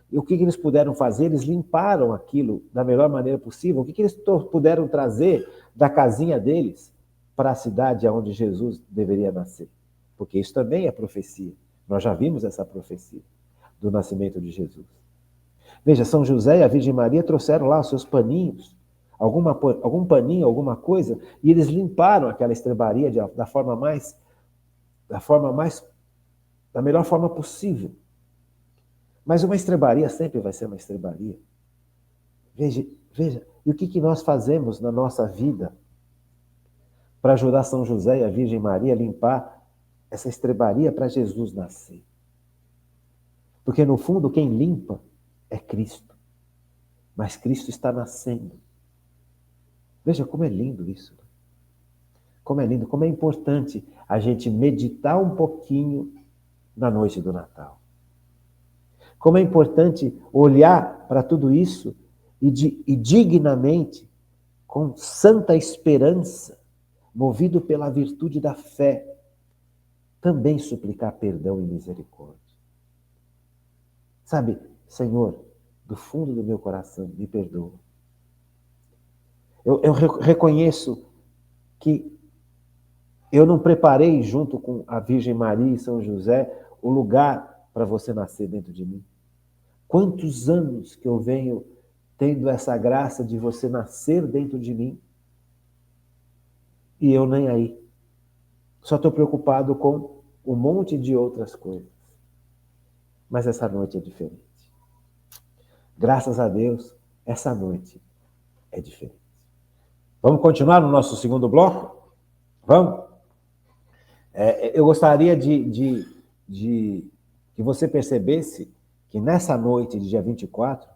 E o que eles puderam fazer? Eles limparam aquilo da melhor maneira possível. O que eles puderam trazer da casinha deles para a cidade onde Jesus deveria nascer? Porque isso também é profecia. Nós já vimos essa profecia do nascimento de Jesus. Veja, São José e a Virgem Maria trouxeram lá os seus paninhos, algum paninho, alguma coisa, e eles limparam aquela estrebaria da melhor forma possível. Mas uma estrebaria sempre vai ser uma estrebaria. Veja, e o que nós fazemos na nossa vida para ajudar São José e a Virgem Maria a limpar essa estrebaria para Jesus nascer? Porque, no fundo, quem limpa é Cristo. Mas Cristo está nascendo. Veja como é lindo isso. Como é lindo, como é importante a gente meditar um pouquinho na noite do Natal. Como é importante olhar para tudo isso e dignamente, com santa esperança, movido pela virtude da fé, também suplicar perdão e misericórdia. Sabe, Senhor, do fundo do meu coração, me perdoa. Eu reconheço que eu não preparei, junto com a Virgem Maria e São José, o lugar para você nascer dentro de mim. Quantos anos que eu venho tendo essa graça de você nascer dentro de mim e eu nem aí. Só estou preocupado com um monte de outras coisas. Mas essa noite é diferente. Graças a Deus, essa noite é diferente. Vamos continuar no nosso segundo bloco? Vamos? Eu gostaria de que você percebesse que nessa noite de dia 24,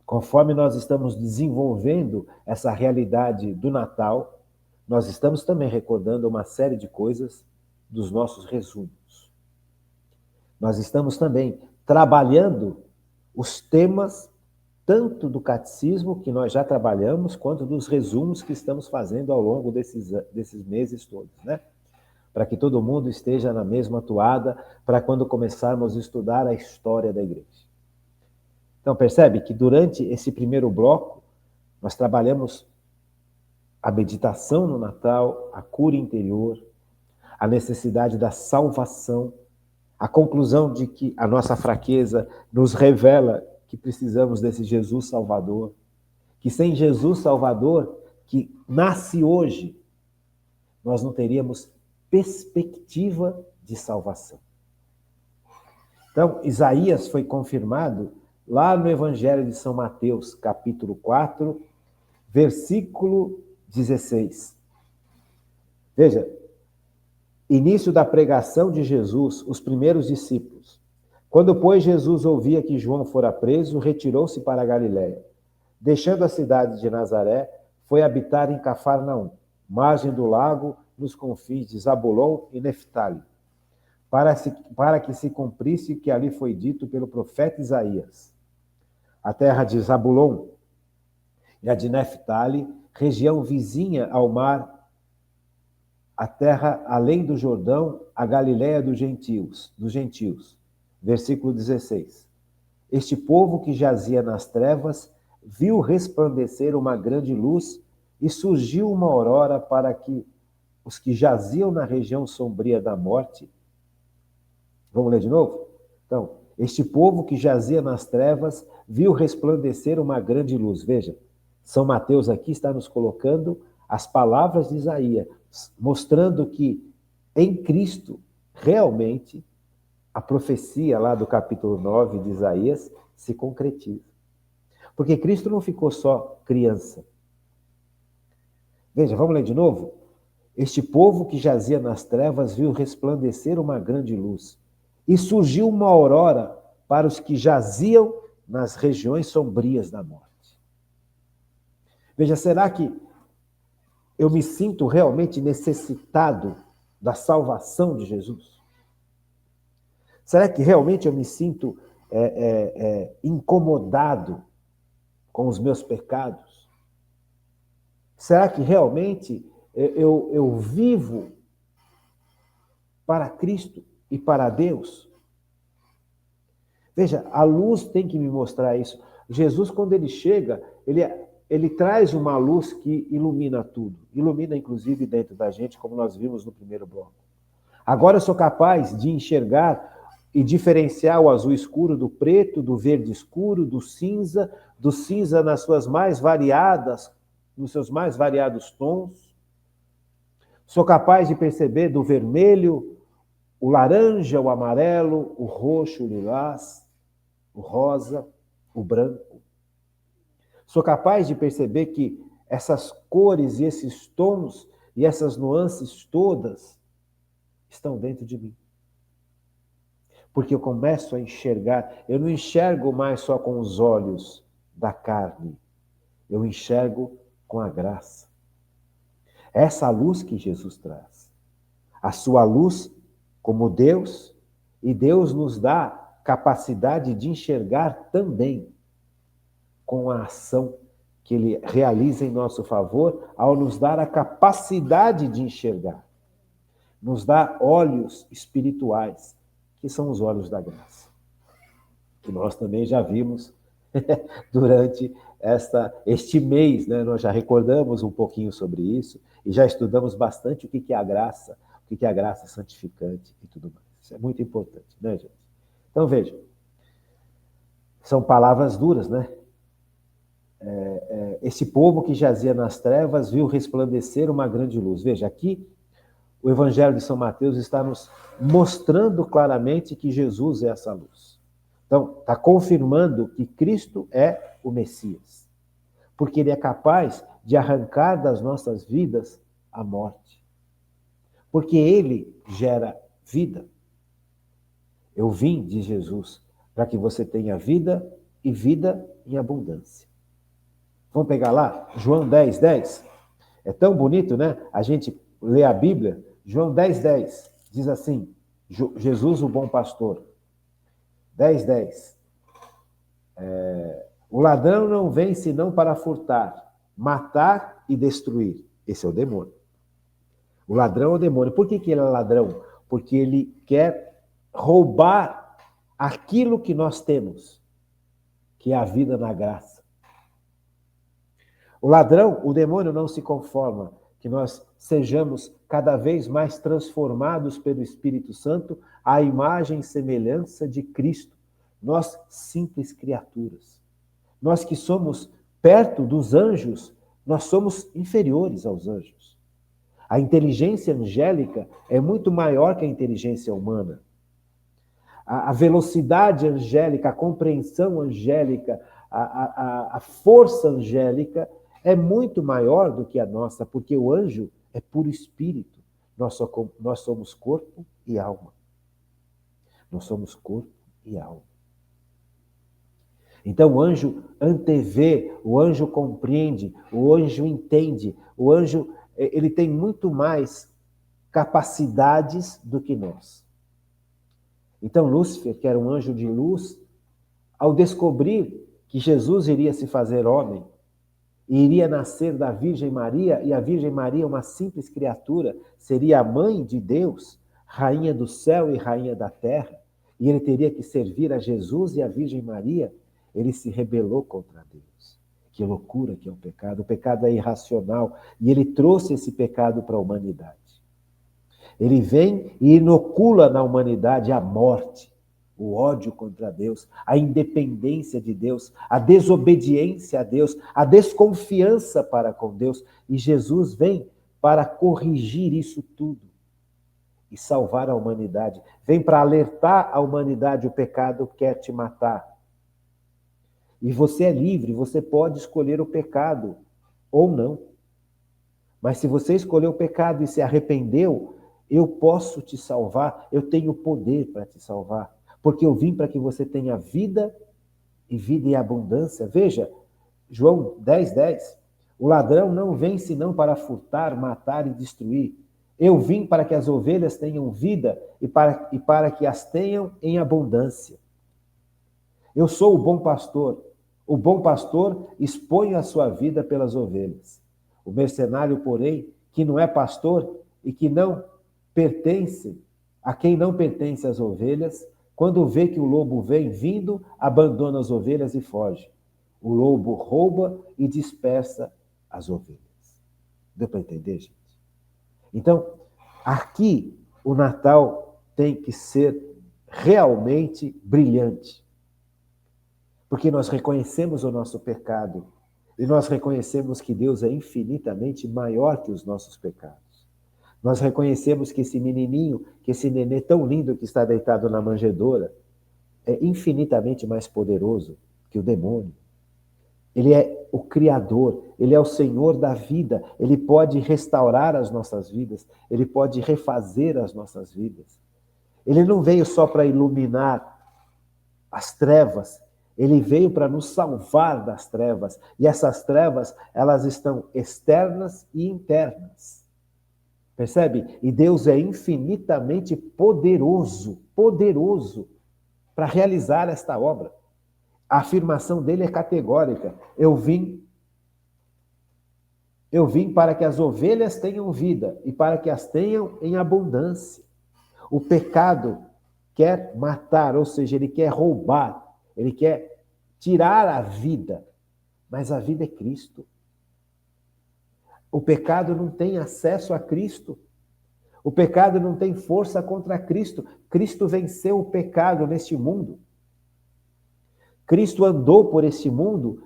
conforme nós estamos desenvolvendo essa realidade do Natal, nós estamos também recordando uma série de coisas dos nossos resumos. Nós estamos também trabalhando os temas tanto do catecismo, que nós já trabalhamos, quanto dos resumos que estamos fazendo ao longo desses meses todos, né? Para que todo mundo esteja na mesma toada, para quando começarmos a estudar a história da igreja. Então, percebe que durante esse primeiro bloco, nós trabalhamos a meditação no Natal, a cura interior, a necessidade da salvação, a conclusão de que a nossa fraqueza nos revela que precisamos desse Jesus Salvador, que sem Jesus Salvador, que nasce hoje, nós não teríamos perspectiva de salvação. Então, Isaías foi confirmado lá no Evangelho de São Mateus, capítulo 4, versículo 16. Veja, início da pregação de Jesus, os primeiros discípulos. Quando, pois, Jesus ouvia que João fora preso, retirou-se para a Galiléia. Deixando a cidade de Nazaré, foi habitar em Cafarnaum, margem do lago, nos confins de Zabulon e Neftali, para que se cumprisse o que ali foi dito pelo profeta Isaías. A terra de Zabulon e a de Neftali, região vizinha ao mar, a terra além do Jordão, a Galiléia dos gentios. Versículo 16. Este povo que jazia nas trevas viu resplandecer uma grande luz e surgiu uma aurora para que os que jaziam na região sombria da morte. Vamos ler de novo? Então, este povo que jazia nas trevas viu resplandecer uma grande luz. Veja, São Mateus aqui está nos colocando as palavras de Isaías, mostrando que em Cristo, realmente, a profecia lá do capítulo 9 de Isaías se concretiza. Porque Cristo não ficou só criança. Veja, vamos ler de novo? Este povo que jazia nas trevas viu resplandecer uma grande luz. E surgiu uma aurora para os que jaziam nas regiões sombrias da morte. Veja, será que eu me sinto realmente necessitado da salvação de Jesus? Será que realmente eu me sinto incomodado com os meus pecados? Será que realmente eu vivo para Cristo e para Deus? Veja, a luz tem que me mostrar isso. Jesus, quando ele chega, ele traz uma luz que ilumina tudo. Ilumina, inclusive, dentro da gente, como nós vimos no primeiro bloco. Agora eu sou capaz de enxergar e diferenciar o azul escuro do preto, do verde escuro, do cinza nas seus mais variados tons. Sou capaz de perceber do vermelho, o laranja, o amarelo, o roxo, o lilás, o rosa, o branco. Sou capaz de perceber que essas cores e esses tons e essas nuances todas estão dentro de mim. Porque eu começo a enxergar, eu não enxergo mais só com os olhos da carne, eu enxergo com a graça. Essa luz que Jesus traz. A sua luz como Deus, e Deus nos dá capacidade de enxergar também com a ação que Ele realiza em nosso favor, ao nos dar a capacidade de enxergar. Nos dá olhos espirituais, que são os olhos da graça. Que nós também já vimos durante este mês, né? Nós já recordamos um pouquinho sobre isso e já estudamos bastante o que é a graça, o que é a graça santificante e tudo mais. Isso é muito importante, né, gente? Então, vejam, são palavras duras, né? Esse povo que jazia nas trevas viu resplandecer uma grande luz. Veja, aqui o Evangelho de São Mateus está nos mostrando claramente que Jesus é essa luz. Então, está confirmando que Cristo é o Messias, porque Ele é capaz de arrancar das nossas vidas a morte, porque Ele gera vida. Eu vim, diz Jesus, para que você tenha vida e vida em abundância. Vamos pegar lá? João 10, 10. É tão bonito, né? A gente lê a Bíblia. João 10, 10. Diz assim, Jesus, o bom pastor. 10, 10. O ladrão não vem senão para furtar, matar e destruir. Esse é o demônio. O ladrão é o demônio. Por que ele é ladrão? Porque ele quer roubar aquilo que nós temos, que é a vida na graça. O ladrão, o demônio, não se conforma que nós sejamos cada vez mais transformados pelo Espírito Santo à imagem e semelhança de Cristo. Nós, simples criaturas. Nós que somos perto dos anjos, nós somos inferiores aos anjos. A inteligência angélica é muito maior que a inteligência humana. A velocidade angélica, a compreensão angélica, a força angélica é muito maior do que a nossa, porque o anjo é puro espírito. Nós somos corpo e alma. Nós somos corpo e alma. Então o anjo antevê, o anjo compreende, o anjo entende, o anjo ele tem muito mais capacidades do que nós. Então Lúcifer, que era um anjo de luz, ao descobrir que Jesus iria se fazer homem, e iria nascer da Virgem Maria, e a Virgem Maria, uma simples criatura, seria a mãe de Deus, rainha do céu e rainha da terra, e ele teria que servir a Jesus e a Virgem Maria, ele se rebelou contra Deus. Que loucura que é o pecado é irracional, e ele trouxe esse pecado para a humanidade. Ele vem e inocula na humanidade a morte, o ódio contra Deus, a independência de Deus, a desobediência a Deus, a desconfiança para com Deus. E Jesus vem para corrigir isso tudo e salvar a humanidade. Vem para alertar a humanidade: o pecado quer te matar. E você é livre, você pode escolher o pecado ou não. Mas se você escolheu o pecado e se arrependeu, eu posso te salvar, eu tenho poder para te salvar. Porque eu vim para que você tenha vida e vida em abundância. Veja, João 10, 10. O ladrão não vem senão para furtar, matar e destruir. Eu vim para que as ovelhas tenham vida e para que as tenham em abundância. Eu sou o bom pastor. O bom pastor expõe a sua vida pelas ovelhas. O mercenário, porém, que não é pastor e que não pertence, a quem não pertence as ovelhas, quando vê que o lobo vem vindo, abandona as ovelhas e foge. O lobo rouba e dispersa as ovelhas. Deu para entender, gente? Então, aqui o Natal tem que ser realmente brilhante. Porque nós reconhecemos o nosso pecado e nós reconhecemos que Deus é infinitamente maior que os nossos pecados. Nós reconhecemos que esse menininho, que esse nenê tão lindo que está deitado na manjedoura, é infinitamente mais poderoso que o demônio. Ele é o Criador, Ele é o Senhor da vida, Ele pode restaurar as nossas vidas, Ele pode refazer as nossas vidas. Ele não veio só para iluminar as trevas, ele veio para nos salvar das trevas. E essas trevas, elas estão externas e internas. Percebe? E Deus é infinitamente poderoso, poderoso para realizar esta obra. A afirmação dele é categórica. Eu vim para que as ovelhas tenham vida e para que as tenham em abundância. O pecado quer matar, ou seja, ele quer roubar, ele quer tirar a vida, mas a vida é Cristo. O pecado não tem acesso a Cristo. O pecado não tem força contra Cristo. Cristo venceu o pecado neste mundo. Cristo andou por esse mundo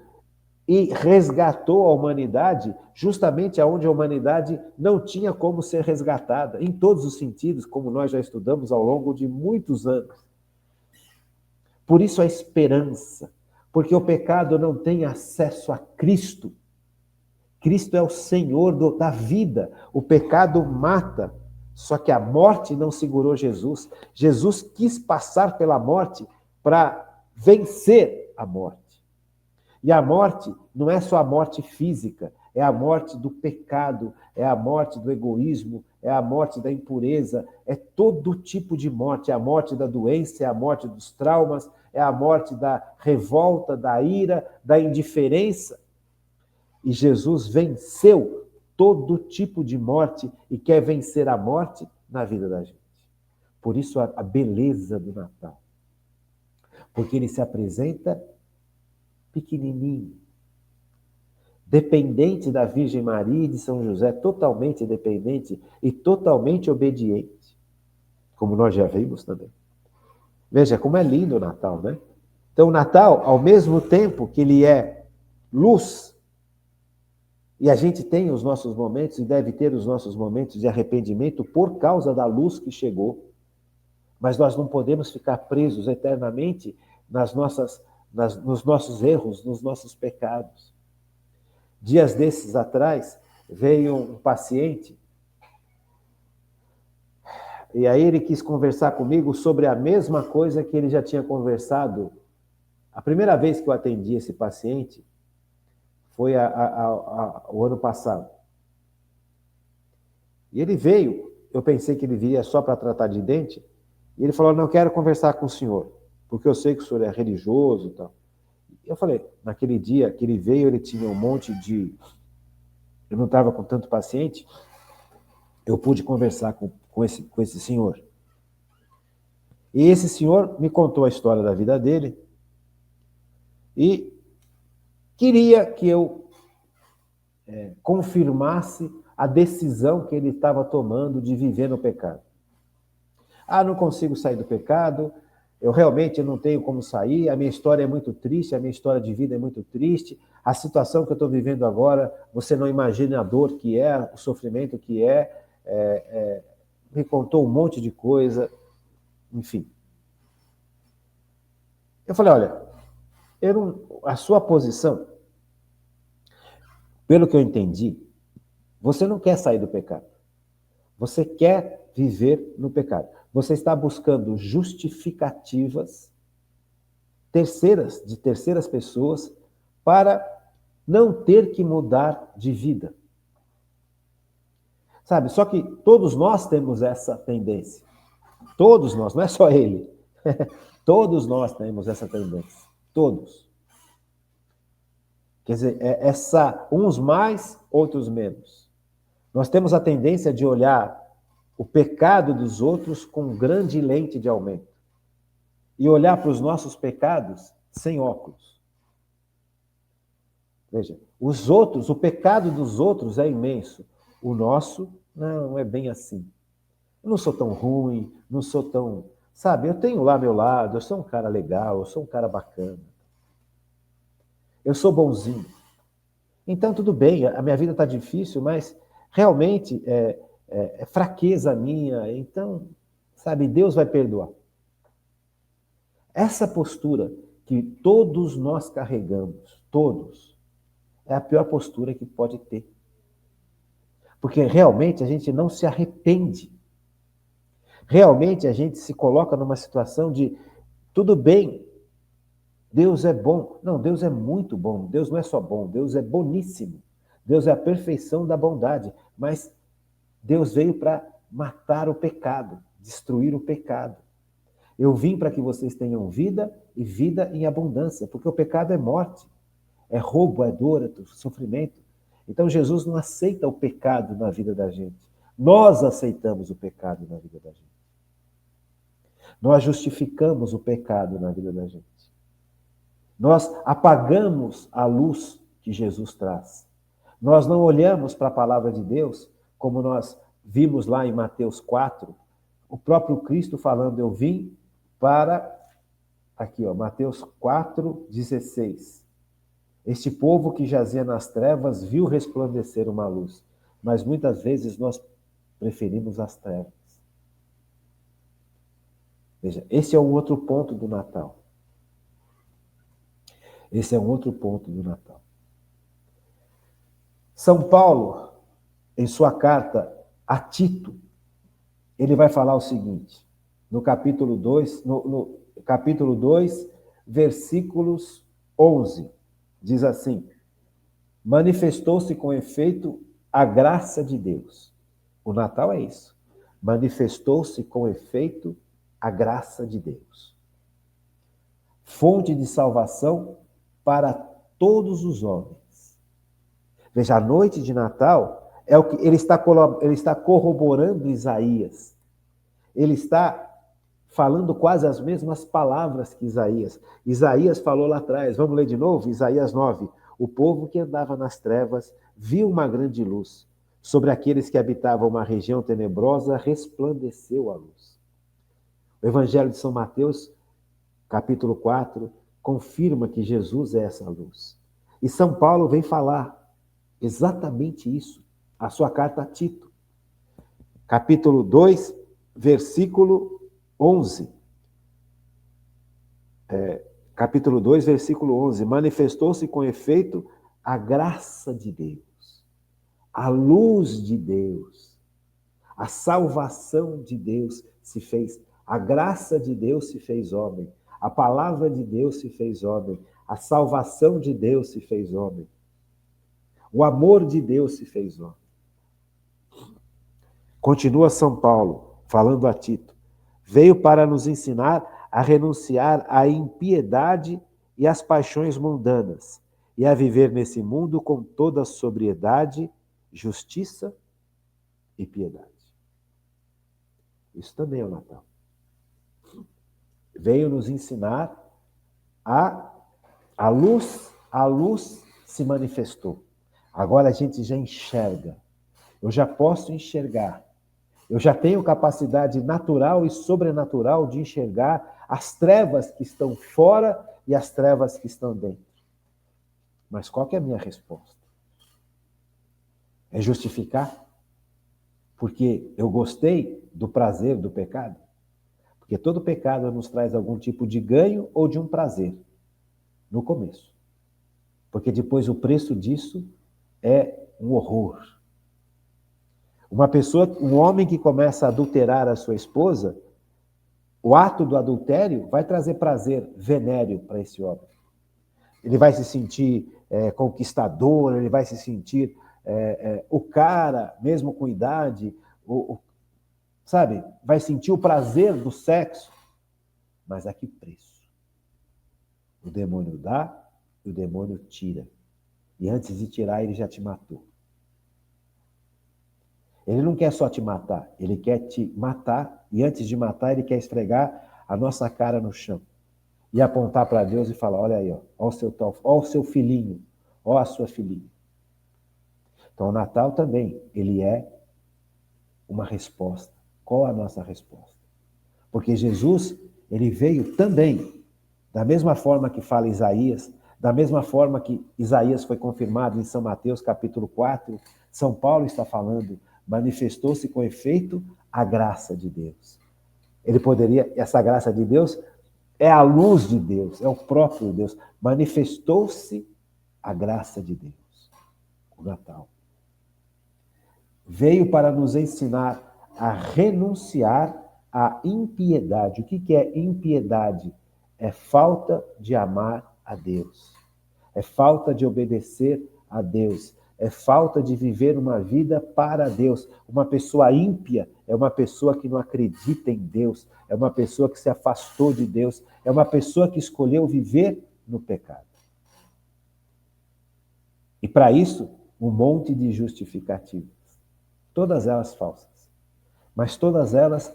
e resgatou a humanidade justamente aonde a humanidade não tinha como ser resgatada, em todos os sentidos, como nós já estudamos ao longo de muitos anos. Por isso a esperança, porque o pecado não tem acesso a Cristo. Cristo é o Senhor da vida. O pecado mata, só que a morte não segurou Jesus. Jesus quis passar pela morte para vencer a morte. E a morte não é só a morte física, é a morte do pecado, é a morte do egoísmo, é a morte da impureza, é todo tipo de morte. É a morte da doença, é a morte dos traumas, é a morte da revolta, da ira, da indiferença. E Jesus venceu todo tipo de morte e quer vencer a morte na vida da gente. Por isso a beleza do Natal. Porque ele se apresenta pequenininho, dependente da Virgem Maria e de São José, totalmente dependente e totalmente obediente, como nós já vimos também. Veja como é lindo o Natal, né? Então o Natal, ao mesmo tempo que ele é luz, e a gente tem os nossos momentos e deve ter os nossos momentos de arrependimento por causa da luz que chegou, mas nós não podemos ficar presos eternamente nos nossos erros, nos nossos pecados. Dias desses atrás, veio um paciente e aí ele quis conversar comigo sobre a mesma coisa que ele já tinha conversado. A primeira vez que eu atendi esse paciente foi o ano passado. E ele veio, eu pensei que ele viria só para tratar de dente, e ele falou, não, eu quero conversar com o senhor, porque eu sei que o senhor é religioso e tal. Eu falei, naquele dia que ele veio, ele tinha um monte de... Eu não estava com tanto paciente, eu pude conversar com esse senhor. E esse senhor me contou a história da vida dele e queria que eu confirmasse a decisão que ele estava tomando de viver no pecado. Ah, não consigo sair do pecado, eu realmente não tenho como sair, a minha história é muito triste, a minha história de vida é muito triste, a situação que eu estou vivendo agora, você não imagina a dor que é, o sofrimento que me contou um monte de coisa, enfim. Eu falei, olha, a sua posição, pelo que eu entendi, você não quer sair do pecado. Você quer viver no pecado. Você está buscando justificativas de terceiras pessoas para não ter que mudar de vida. Sabe, só que todos nós temos essa tendência. Todos nós, não é só ele. Todos nós temos essa tendência. Todos. Quer dizer, uns mais, outros menos. Nós temos a tendência de olhar o pecado dos outros com grande lente de aumento. E olhar para os nossos pecados sem óculos. Veja, o pecado dos outros é imenso. O nosso, não é bem assim. Eu não sou tão ruim, não sou tão... Sabe, eu tenho lá meu lado, eu sou um cara legal, eu sou um cara bacana. Eu sou bonzinho. Então, tudo bem, a minha vida está difícil, mas realmente é fraqueza minha. Então, sabe, Deus vai perdoar. Essa postura que todos nós carregamos, todos, é a pior postura que pode ter. Porque realmente a gente não se arrepende. Realmente a gente se coloca numa situação de tudo bem, Deus é bom. Não, Deus é muito bom. Deus não é só bom, Deus é boníssimo. Deus é a perfeição da bondade. Mas Deus veio para matar o pecado, destruir o pecado. Eu vim para que vocês tenham vida e vida em abundância, porque o pecado é morte, é roubo, é dor, é sofrimento. Então Jesus não aceita o pecado na vida da gente. Nós aceitamos o pecado na vida da gente. Nós justificamos o pecado na vida da gente. Nós apagamos a luz que Jesus traz. Nós não olhamos para a palavra de Deus, como nós vimos lá em Mateus 4, o próprio Cristo falando, eu vim para, aqui ó, Mateus 4:16. Este povo que jazia nas trevas viu resplandecer uma luz, mas muitas vezes nós preferimos as trevas. Veja, esse é um outro ponto do Natal. Esse é um outro ponto do Natal. São Paulo, em sua carta a Tito, ele vai falar o seguinte, no capítulo 2, capítulo 2, versículos 11, diz assim, manifestou-se com efeito a graça de Deus. O Natal é isso. Manifestou-se com efeito a graça de Deus. Fonte de salvação para todos os homens. Veja, a noite de Natal é o que ele está corroborando Isaías. Ele está falando quase as mesmas palavras que Isaías. Isaías falou lá atrás, vamos ler de novo? Isaías 9. O povo que andava nas trevas viu uma grande luz. Sobre aqueles que habitavam uma região tenebrosa, resplandeceu a luz. O Evangelho de São Mateus, capítulo 4, confirma que Jesus é essa luz. E São Paulo vem falar exatamente isso, a sua carta a Tito. Capítulo 2, versículo 11. Capítulo 2, versículo 11. Manifestou-se com efeito a graça de Deus, a luz de Deus, a salvação de Deus se fez, a graça de Deus se fez homem, a palavra de Deus se fez homem, a salvação de Deus se fez homem, o amor de Deus se fez homem. Continua São Paulo, falando a Tito, veio para nos ensinar a renunciar à impiedade e às paixões mundanas, e a viver nesse mundo com toda sobriedade, justiça e piedade. Isso também é o Natal. Veio nos ensinar a luz se manifestou. Agora a gente já enxerga. Eu já posso enxergar. Eu já tenho capacidade natural e sobrenatural de enxergar as trevas que estão fora e as trevas que estão dentro. Mas qual que é a minha resposta? É justificar? Porque eu gostei do prazer do pecado? Porque todo pecado nos traz algum tipo de ganho ou de um prazer no começo. Porque depois o preço disso é um horror. Um homem que começa a adulterar a sua esposa, o ato do adultério vai trazer prazer venéreo para esse homem. Ele vai se sentir conquistador, ele vai se sentir o cara, mesmo com idade, sabe? Vai sentir o prazer do sexo, mas a que preço? O demônio dá e o demônio tira. E antes de tirar, ele já te matou. Ele não quer só te matar, ele quer te matar e antes de matar, ele quer esfregar a nossa cara no chão e apontar para Deus e falar, olha aí, ó o seu filhinho, ó a sua filhinha. Então o Natal também, ele é uma resposta. Qual a nossa resposta? Porque Jesus, ele veio também, da mesma forma que fala Isaías, da mesma forma que Isaías foi confirmado em São Mateus capítulo 4, São Paulo está falando, manifestou-se com efeito a graça de Deus. Essa graça de Deus é a luz de Deus, é o próprio Deus. Manifestou-se a graça de Deus. O Natal. Veio para nos ensinar a renunciar a impiedade. O que é impiedade? É falta de amar a Deus. É falta de obedecer a Deus. É falta de viver uma vida para Deus. Uma pessoa ímpia é uma pessoa que não acredita em Deus. É uma pessoa que se afastou de Deus. É uma pessoa que escolheu viver no pecado. E para isso, um monte de justificativas. Todas elas falsas. Mas todas elas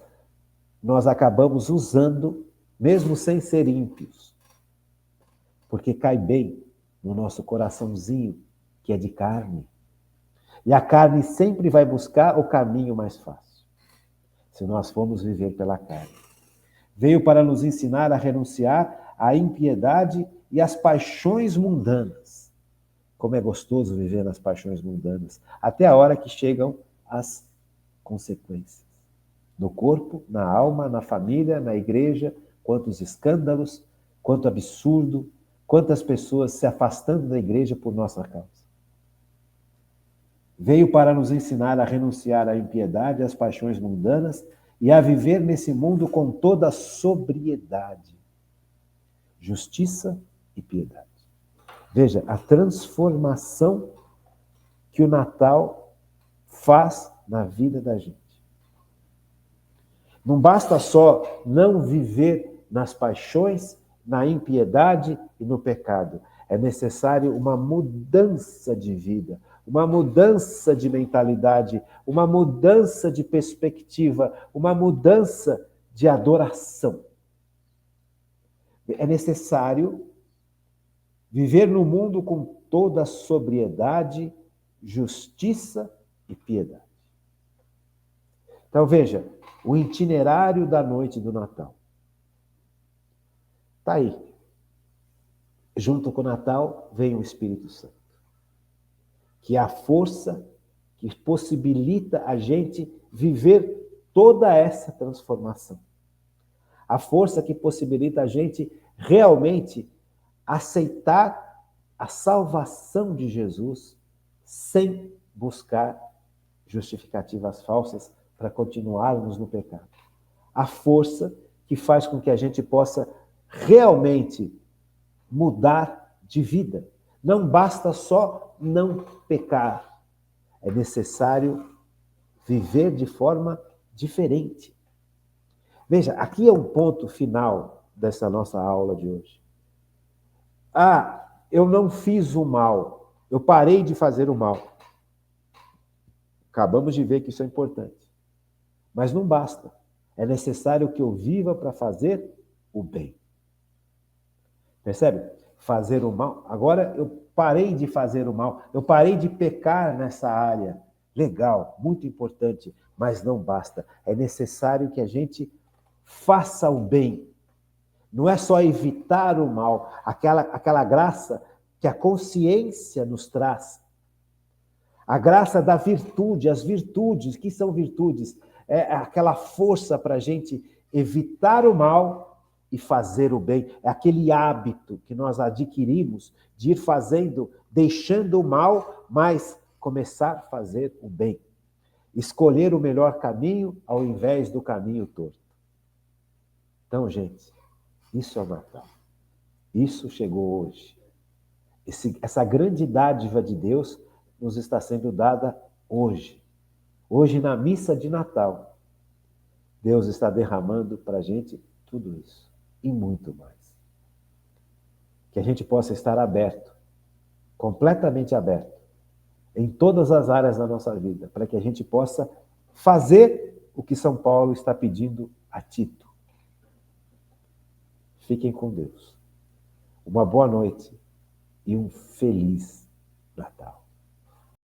nós acabamos usando, mesmo sem ser ímpios. Porque cai bem no nosso coraçãozinho, que é de carne. E a carne sempre vai buscar o caminho mais fácil, se nós formos viver pela carne. Veio para nos ensinar a renunciar à impiedade e às paixões mundanas. Como é gostoso viver nas paixões mundanas, até a hora que chegam as consequências. No corpo, na alma, na família, na igreja, quantos escândalos, quanto absurdo, quantas pessoas se afastando da igreja por nossa causa. Veio para nos ensinar a renunciar à impiedade, às paixões mundanas e a viver nesse mundo com toda a sobriedade, justiça e piedade. Veja, a transformação que o Natal faz na vida da gente. Não basta só não viver nas paixões, na impiedade e no pecado. É necessário uma mudança de vida, uma mudança de mentalidade, uma mudança de perspectiva, uma mudança de adoração. É necessário viver no mundo com toda a sobriedade, justiça e piedade. Então veja, o itinerário da noite do Natal. Está aí. Junto com o Natal vem o Espírito Santo, que é a força que possibilita a gente viver toda essa transformação. A força que possibilita a gente realmente aceitar a salvação de Jesus sem buscar justificativas falsas para continuarmos no pecado. A força que faz com que a gente possa realmente mudar de vida. Não basta só não pecar. É necessário viver de forma diferente. Veja, aqui é um ponto final dessa nossa aula de hoje. Eu não fiz o mal. Eu parei de fazer o mal. Acabamos de ver que isso é importante. Mas não basta. É necessário que eu viva para fazer o bem. Percebe? Fazer o mal. Agora eu parei de fazer o mal. Eu parei de pecar nessa área. Legal, muito importante, mas não basta. É necessário que a gente faça o bem. Não é só evitar o mal, aquela graça que a consciência nos traz. A graça da virtude, as virtudes, que são virtudes? É aquela força para a gente evitar o mal e fazer o bem. É aquele hábito que nós adquirimos de ir fazendo, deixando o mal, mas começar a fazer o bem. Escolher o melhor caminho ao invés do caminho torto. Então, gente, isso é o Natal. Isso chegou hoje. Essa grande dádiva de Deus nos está sendo dada hoje. Hoje, na missa de Natal, Deus está derramando para a gente tudo isso e muito mais. Que a gente possa estar aberto, completamente aberto, em todas as áreas da nossa vida, para que a gente possa fazer o que São Paulo está pedindo a Tito. Fiquem com Deus. Uma boa noite e um feliz Natal.